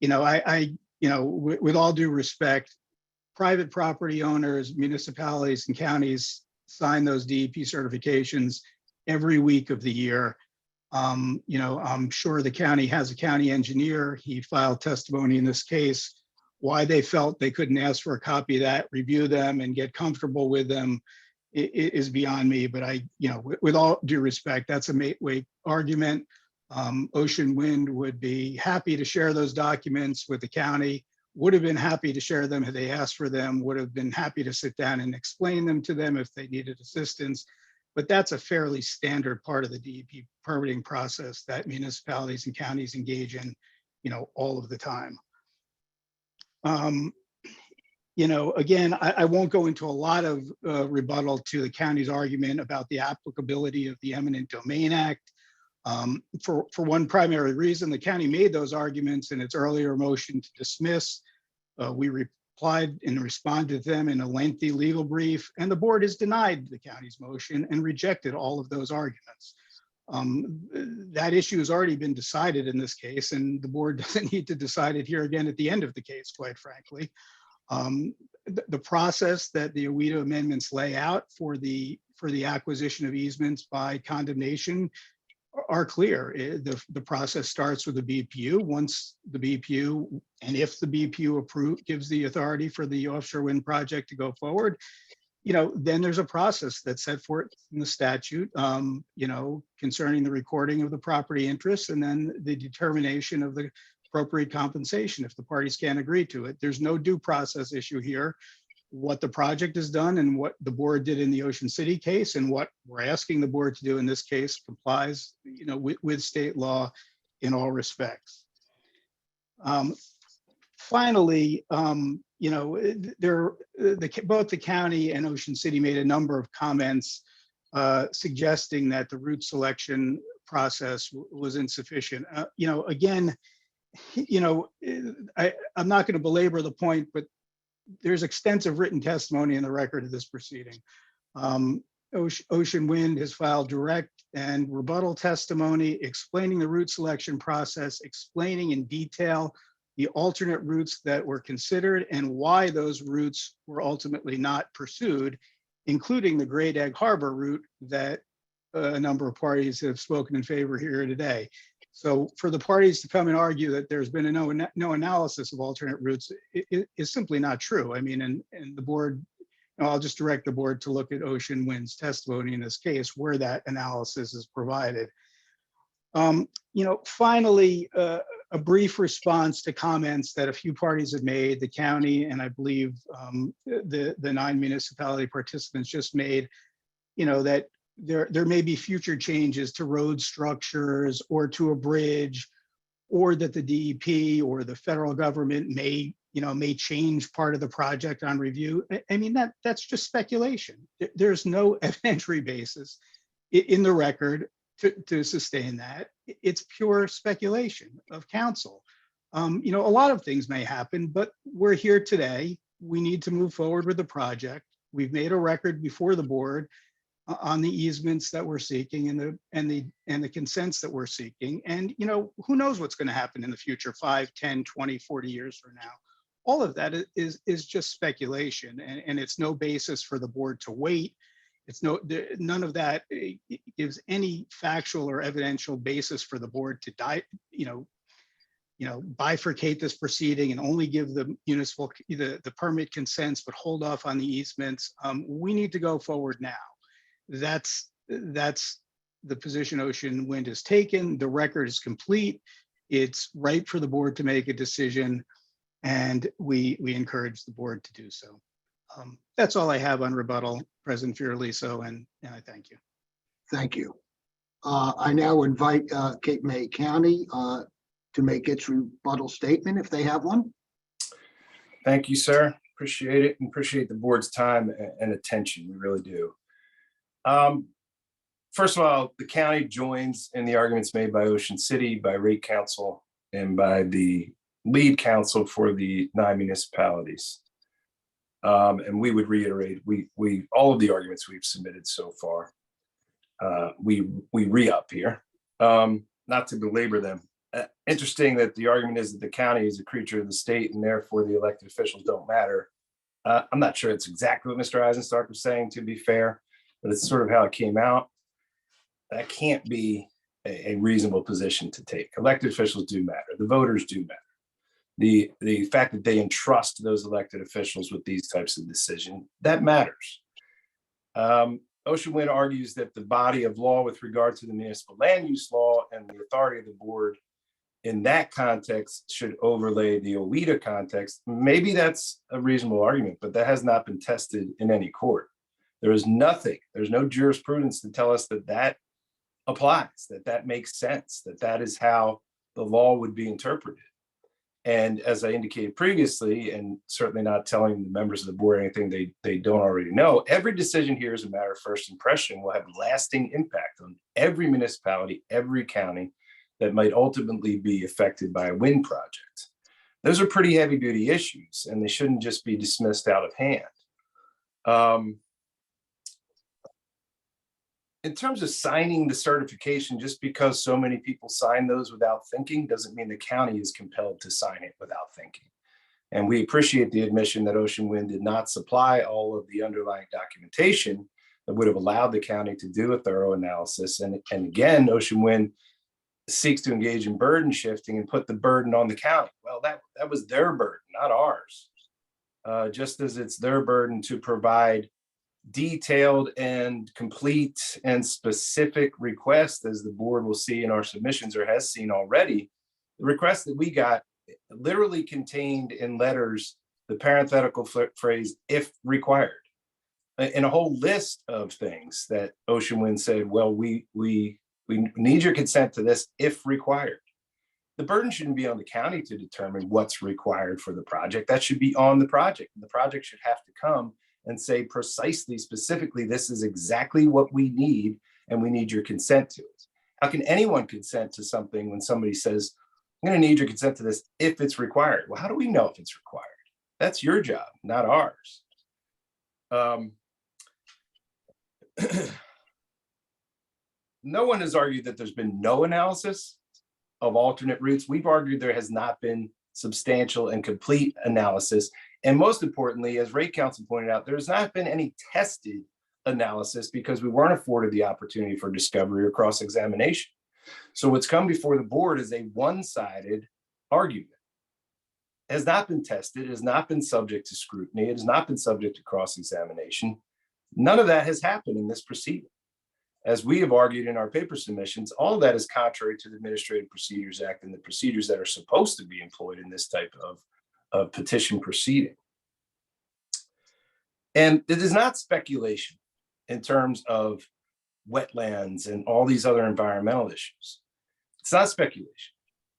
With all due respect, private property owners, municipalities, and counties sign those DEP certifications every week of the year. I'm sure the county has a county engineer. He filed testimony in this case. Why they felt they couldn't ask for a copy of that, review them, and get comfortable with them is beyond me. But with all due respect, that's a weight argument. Ocean Wind would be happy to share those documents with the county, would have been happy to share them had they asked for them, would have been happy to sit down and explain them to them if they needed assistance. But that's a fairly standard part of the DEP permitting process that municipalities and counties engage in, all of the time. Again, I won't go into a lot of rebuttal to the county's argument about the applicability of the Eminent Domain Act. For one primary reason, the county made those arguments in its earlier motion to dismiss. We replied and responded to them in a lengthy legal brief, and the board has denied the county's motion and rejected all of those arguments. That issue has already been decided in this case, and the board doesn't need to decide it here again at the end of the case, quite frankly. The process that the AWIDA amendments lay out for the for the acquisition of easements by condemnation are clear. The process starts with the BPU. Once the BPU, and if the BPU gives the authority for the offshore wind project to go forward, then there's a process that's set forth in the statute, concerning the recording of the property interests and then the determination of the appropriate compensation if the parties can't agree to it. There's no due process issue here. What the project has done and what the board did in the Ocean City case and what we're asking the board to do in this case complies, with state law in all respects. Finally, both the county and Ocean City made a number of comments suggesting that the route selection process was insufficient. Again, I'm not going to belabor the point, but there's extensive written testimony in the record of this proceeding. Ocean Wind has filed direct and rebuttal testimony explaining the route selection process, explaining in detail the alternate routes that were considered and why those routes were ultimately not pursued, including the Great Egg Harbor route that a number of parties have spoken in favor here today. So for the parties to come and argue that there's been no analysis of alternate routes is simply not true. I mean, and the board, I'll just direct the board to look at Ocean Wind's testimony in this case where that analysis is provided. Finally, a brief response to comments that a few parties have made, the county and I believe the 9 municipality participants just made, that there may be future changes to road structures or to a bridge, or that the DEP or the federal government may change part of the project on review. I mean, that's just speculation. There's no evidentiary basis in the record to sustain that. It's pure speculation of counsel. A lot of things may happen, but we're here today. We need to move forward with the project. We've made a record before the board on the easements that we're seeking and the consents that we're seeking. And, who knows what's going to happen in the future, 5, 10, 20, 40 years from now. All of that is just speculation, and it's no basis for the board to wait. None of that gives any factual or evidential basis for the board to bifurcate this proceeding and only give the municipal, the permit consents, but hold off on the easements. We need to go forward now. That's the position Ocean Wind has taken. The record is complete. It's right for the board to make a decision, and we encourage the board to do so. That's all I have on rebuttal, President Fioraliso, and I thank you. Thank you. I now invite Cape May County to make its rebuttal statement if they have one. Thank you, sir. Appreciate it and appreciate the board's time and attention. We really do. First of all, the county joins in the arguments made by Ocean City, by Rate Council, and by the lead counsel for the 9 municipalities. And we would reiterate, all of the arguments we've submitted so far, we re-up here, not to belabor them. Interesting that the argument is that the county is a creature of the state and therefore the elected officials don't matter. I'm not sure it's exactly what Mr. Eisenstark was saying, to be fair, but it's sort of how it came out. That can't be a reasonable position to take. Elected officials do matter. The voters do matter. The fact that they entrust those elected officials with these types of decisions, that matters. Ocean Wind argues that the body of law with regard to the municipal land use law and the authority of the board in that context should overlay the OWIDA context. Maybe that's a reasonable argument, but that has not been tested in any court. There is nothing, there's no jurisprudence to tell us that applies, that makes sense, that is how the law would be interpreted. And as I indicated previously, and certainly not telling the members of the board anything they don't already know, every decision here is a matter of first impression, will have lasting impact on every municipality, every county that might ultimately be affected by a wind project. Those are pretty heavy duty issues, and they shouldn't just be dismissed out of hand. In terms of signing the certification, just because so many people sign those without thinking doesn't mean the county is compelled to sign it without thinking. And we appreciate the admission that Ocean Wind did not supply all of the underlying documentation that would have allowed the county to do a thorough analysis. And again, Ocean Wind seeks to engage in burden shifting and put the burden on the county. Well, that was their burden, not ours. Just as it's their burden to provide detailed and complete and specific requests, as the board will see in our submissions or has seen already, the request that we got literally contained in letters the parenthetical phrase, if required, and a whole list of things that Ocean Wind said, well, we need your consent to this if required. The burden shouldn't be on the county to determine what's required for the project. That should be on the project. And the project should have to come and say precisely, specifically, this is exactly what we need, and we need your consent to it. How can anyone consent to something when somebody says, I'm going to need your consent to this if it's required? Well, how do we know if it's required? That's your job, not ours. No one has argued that there's been no analysis of alternate routes. We've argued there has not been substantial and complete analysis. And most importantly, as Rate Counsel pointed out, there has not been any tested analysis because we weren't afforded the opportunity for discovery or cross-examination. So what's come before the board is a one-sided argument. It has not been tested, it has not been subject to scrutiny, it has not been subject to cross-examination. None of that has happened in this proceeding. As we have argued in our paper submissions, all of that is contrary to the Administrative Procedures Act and the procedures that are supposed to be employed in this type of petition proceeding. And it is not speculation in terms of wetlands and all these other environmental issues. It's not speculation.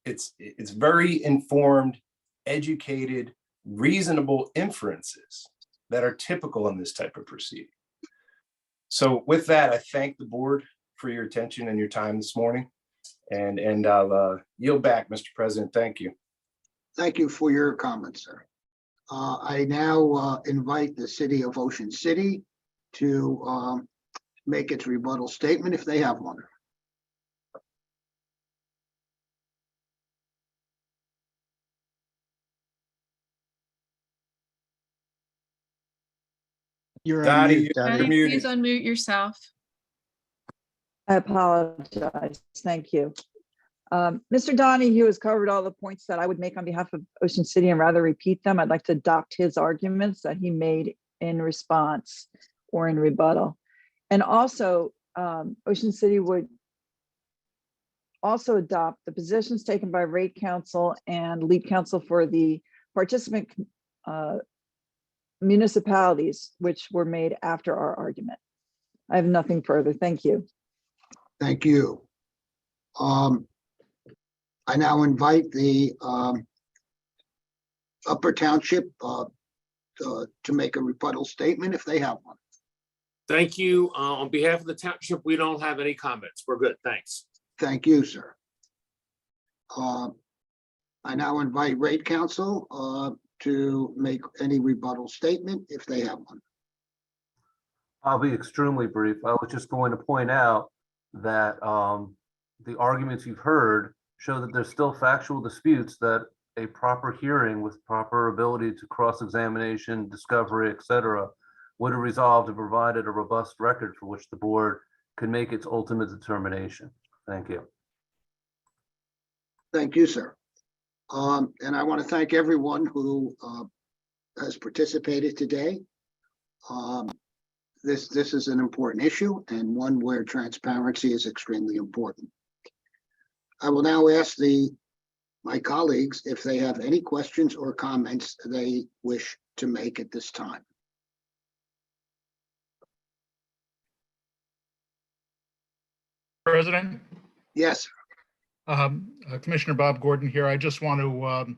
It's very informed, educated, reasonable inferences that are typical in this type of proceeding. So with that, I thank the board for your attention and your time this morning. And I'll yield back, Mr. President. Thank you. Thank you for your comments, sir. I now invite the city of Ocean City to make its rebuttal statement if they have one. You're on Dottie, mute, Dottie. you're muted. Please unmute yourself. I apologize. Thank you. Mr. Donahue has covered all the points that I would make on behalf of Ocean City and rather repeat them. I'd like to adopt his arguments that he made in response or in rebuttal. And also, Ocean City would also adopt the positions taken by Rate Counsel and Lead Counsel for the participant municipalities, which were made after our argument. I have nothing further. Thank you. Thank you. I now invite the Upper Township to make a rebuttal statement if they have one. Thank you. On behalf of the township, we don't have any comments. We're good. Thanks. Thank you, sir. I now invite Rate Counsel to make any rebuttal statement if they have one. I'll be extremely brief. I was just going to point out that the arguments you've heard show that there's still factual disputes that a proper hearing with proper ability to cross-examination, discovery, etc., would have resolved and provided a robust record for which the board could make its ultimate determination. Thank you. Thank you, sir. And I want to thank everyone who has participated today. This is an important issue and one where transparency is extremely important. I will now ask my colleagues if they have any questions or comments they wish to make at this time. President? Yes. Commissioner Bob Gordon here. I just want to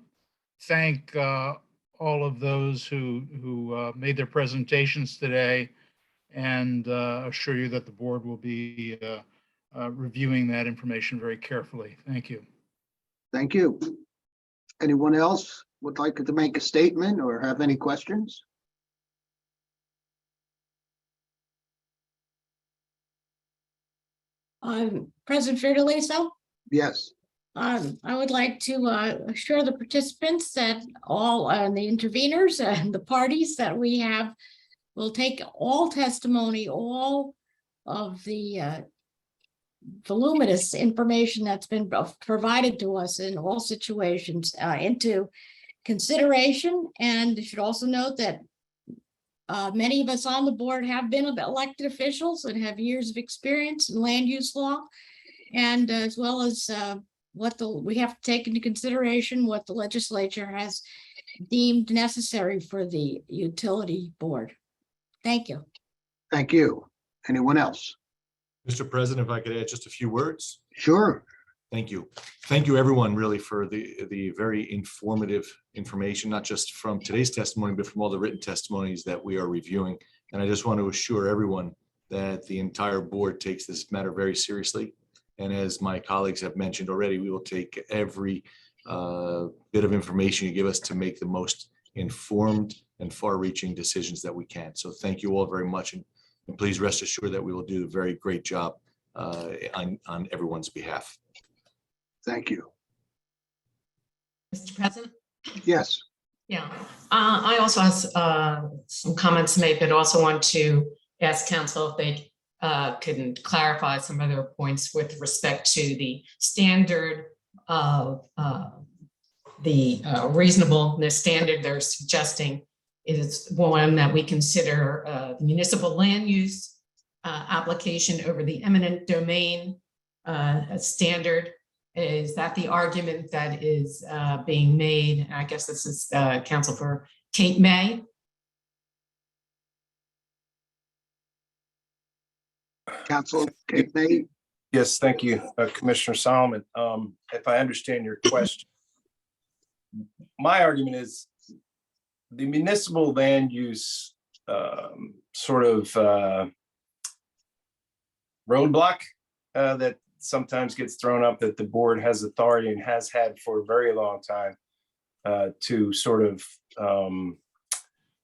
thank all of those who made their presentations today and assure you that the board will be reviewing that information very carefully. Thank you. Thank you. Anyone else would like to make a statement or have any questions? President Fiordaliso? Yes. I would like to assure the participants that all the interveners and the parties that we have We'll take all testimony, all of the voluminous information that's been provided to us in all situations into consideration. And you should also note that many of us on the board have been elected officials and have years of experience in land use law, and as well as we have to take into consideration what the legislature has deemed necessary for the utility board. Thank you. Thank you. Anyone else? Mr. President, if I could add just a few words. Sure. Thank you. Thank you, everyone, really, for the very informative information, not just from today's testimony, but from all the written testimonies that we are reviewing. And I just want to assure everyone that the entire board takes this matter very seriously. And as my colleagues have mentioned already, we will take every bit of information you give us to make the most informed and far-reaching decisions that we can. So thank you all very much. And please rest assured that we will do a very great job on everyone's behalf. Thank you. Mr. President? Yes. Yeah, I also have some comments to make, but also want to ask council if they can clarify some other points with respect to the standard of the reasonableness standard they're suggesting is one that we consider the municipal land use application over the eminent domain standard. Is that the argument that is being made? I guess this is counsel for Cape May. Council, Cape May. Yes, thank you, Commissioner Solomon. If I understand your question, my argument is the municipal land use sort of roadblock that sometimes gets thrown up, that the board has authority and has had for a very long time to sort of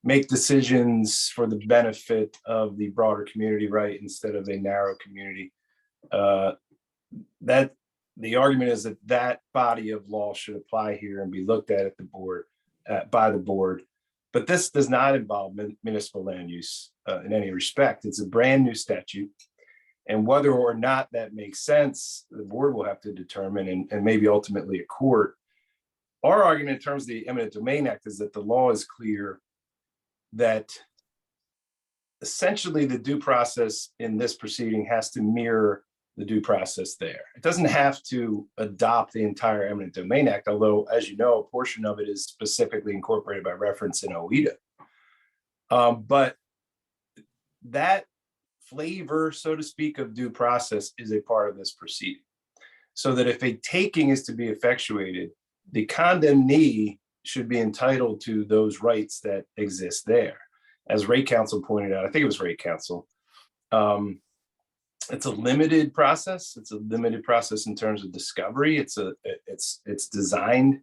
make decisions for the benefit of the broader community, right, instead of a narrow community. That the argument is that that body of law should apply here and be looked at the board by the board. But this does not involve municipal land use in any respect. It's a brand new statute. And whether or not that makes sense, the board will have to determine, and maybe ultimately a court. Our argument in terms of the Eminent Domain Act is that the law is clear that essentially the due process in this proceeding has to mirror the due process there. It doesn't have to adopt the entire Eminent Domain Act, although, as you know, a portion of it is specifically incorporated by reference in OEDA. But that flavor, so to speak, of due process is a part of this proceeding. So that if a taking is to be effectuated, the condemnee should be entitled to those rights that exist there. As Rate Counsel pointed out, I think it was Rate Counsel, it's a limited process. It's a limited process in terms of discovery. It's designed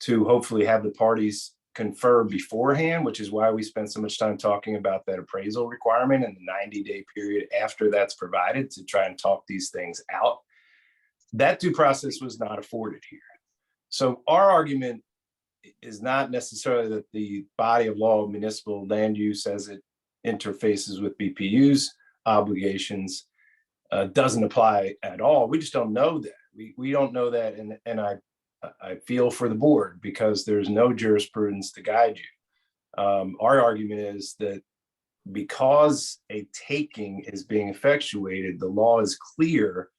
to hopefully have the parties confer beforehand, which is why we spend so much time talking about that appraisal requirement and the 90-day period after that's provided to try and talk these things out. That due process was not afforded here. So our argument is not necessarily that the body of law of municipal land use as it interfaces with BPU's obligations doesn't apply at all. We just don't know that. We don't know that, and I feel for the board because there's no jurisprudence to guide you. Our argument is that because a taking is being effectuated, the law is clear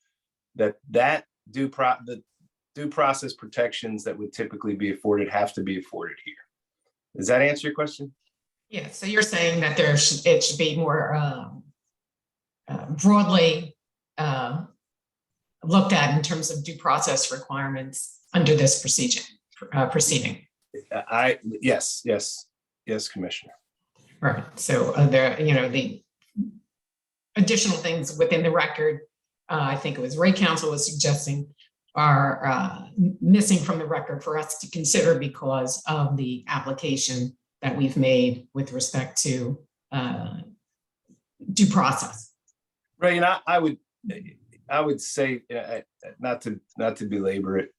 that the due process protections that would typically be afforded have to be afforded here. Does that answer your question? Yeah, so you're saying that it should be more broadly looked at in terms of due process requirements under this proceeding. Yes, Commissioner. Right. So the additional things within the record, I think it was Rate Counsel was suggesting, are missing from the record for us to consider because of the application that we've made with respect to due process. Right, and I would say, not to belabor it,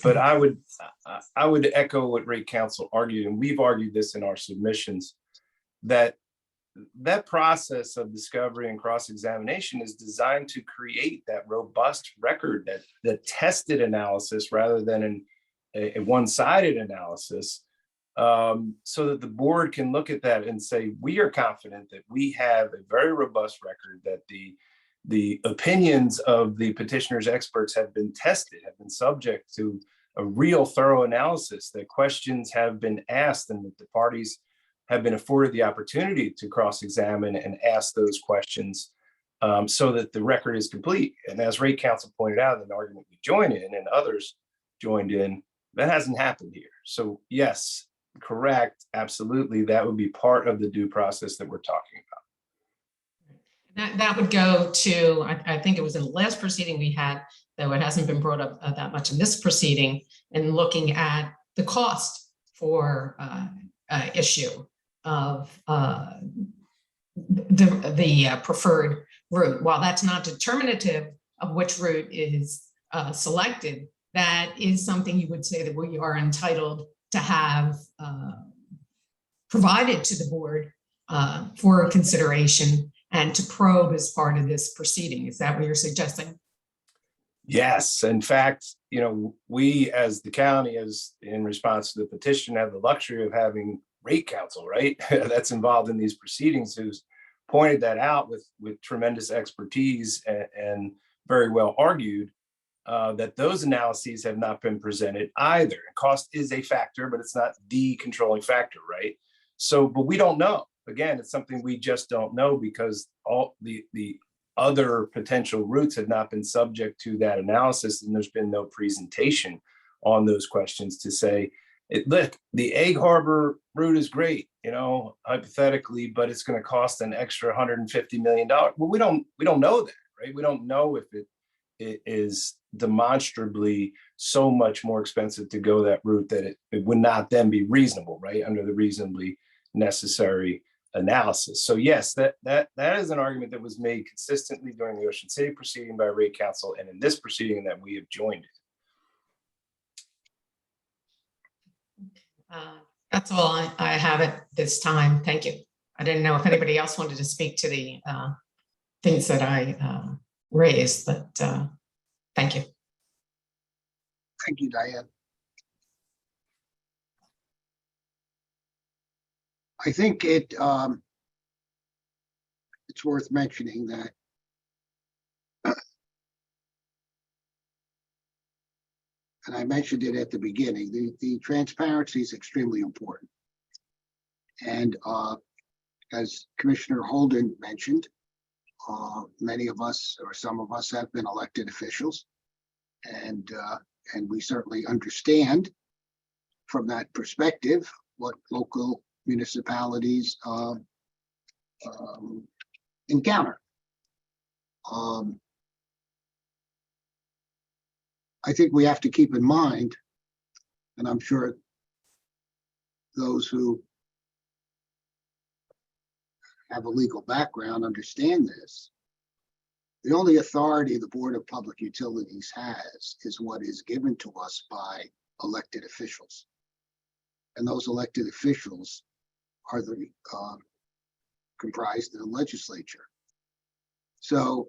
but I would echo what Rate Counsel argued, and we've argued this in our submissions, that that process of discovery and cross-examination is designed to create that robust record, that tested analysis rather than a one-sided analysis, so that the board can look at that and say, we are confident that we have a very robust record, that the opinions of the petitioner's experts have been tested, have been subject to a real thorough analysis, that questions have been asked, and that the parties have been afforded the opportunity to cross-examine and ask those questions, so that the record is complete. And as Rate Counsel pointed out in an argument we joined in and others joined in, that hasn't happened here. So yes, correct, absolutely, that would be part of the due process that we're talking about. That would go to, I think it was in the last proceeding we had, though it hasn't been brought up that much in this proceeding, and looking at the cost for issue of the preferred route. While that's not determinative of which route is selected, that is something you would say that we are entitled to have provided to the board for consideration and to probe as part of this proceeding. Is that what you're suggesting? Yes, in fact, we as the county, as in response to the petition, have the luxury of having Rate Counsel, right? That's involved in these proceedings, who's pointed that out with tremendous expertise and very well argued that those analyses have not been presented either. Cost is a factor, but it's not the controlling factor, right? So, but we don't know. Again, it's something we just don't know, because all the other potential routes have not been subject to that analysis, and there's been no presentation on those questions to say, look, the Egg Harbor route is great, hypothetically, but it's going to cost an extra $150 million. Well, we don't know that, right? We don't know if it is demonstrably so much more expensive to go that route that it would not then be reasonable, right, under the reasonably necessary analysis. So yes, that is an argument that was made consistently during the Ocean City proceeding by Rate Counsel, and in this proceeding that we have joined in. That's all I have at this time. Thank you. I didn't know if anybody else wanted to speak to the things that I raised, but thank you. Thank you, Diane. I think it's worth mentioning that and I mentioned it at the beginning, the transparency is extremely important. And as Commissioner Holden mentioned, many of us, or some of us, have been elected officials, and we certainly understand from that perspective what local municipalities encounter. I think we have to keep in mind, and I'm sure those who have a legal background understand this, the only authority the Board of Public Utilities has is what is given to us by elected officials. And those elected officials are comprised of the legislature. So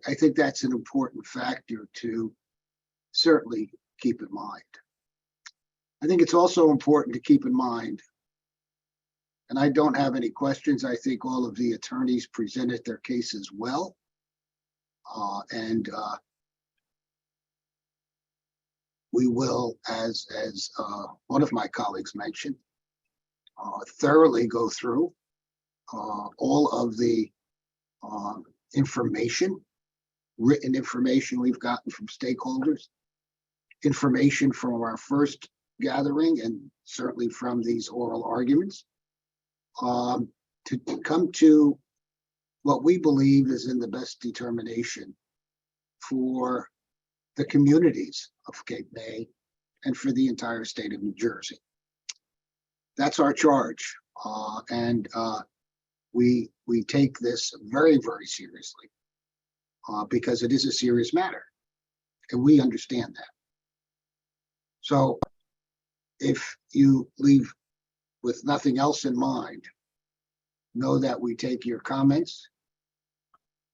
I think that's an important factor to certainly keep in mind. I think it's also important to keep in mind, and I don't have any questions, I think all of the attorneys presented their cases well. And we will, as one of my colleagues mentioned, thoroughly go through all of the information, written information we've gotten from stakeholders, information from our first gathering, and certainly from these oral arguments, to come to what we believe is in the best determination for the communities of Cape May and for the entire state of New Jersey. That's our charge, and we take this very, very seriously because it is a serious matter, and we understand that. So if you leave with nothing else in mind, know that we take your comments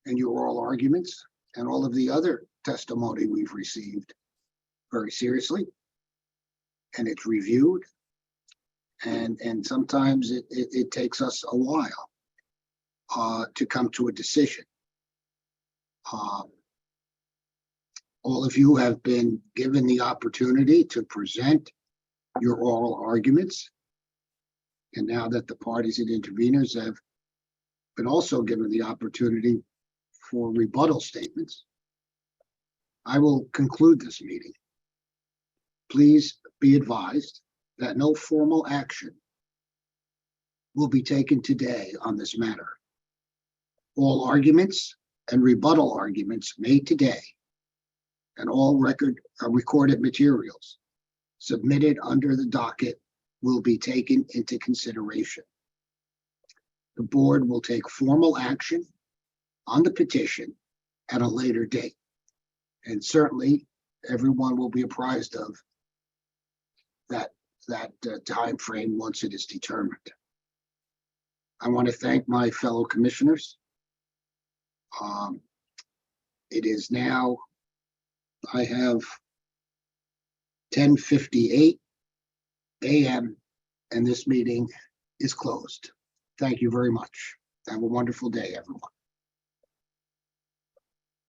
and your oral arguments and all of the other testimony we've received very seriously. And it's reviewed. And sometimes it takes us a while to come to a decision. All of you have been given the opportunity to present your oral arguments. And now that the parties and interveners have been also given the opportunity for rebuttal statements, I will conclude this meeting. Please be advised that no formal action will be taken today on this matter. All arguments and rebuttal arguments made today and all recorded materials submitted under the docket will be taken into consideration. The board will take formal action on the petition at a later date. And certainly everyone will be apprised of that time frame once it is determined. I want to thank my fellow commissioners. It is now, I have 10:58 a.m. and this meeting is closed. Thank you very much. Have a wonderful day, everyone.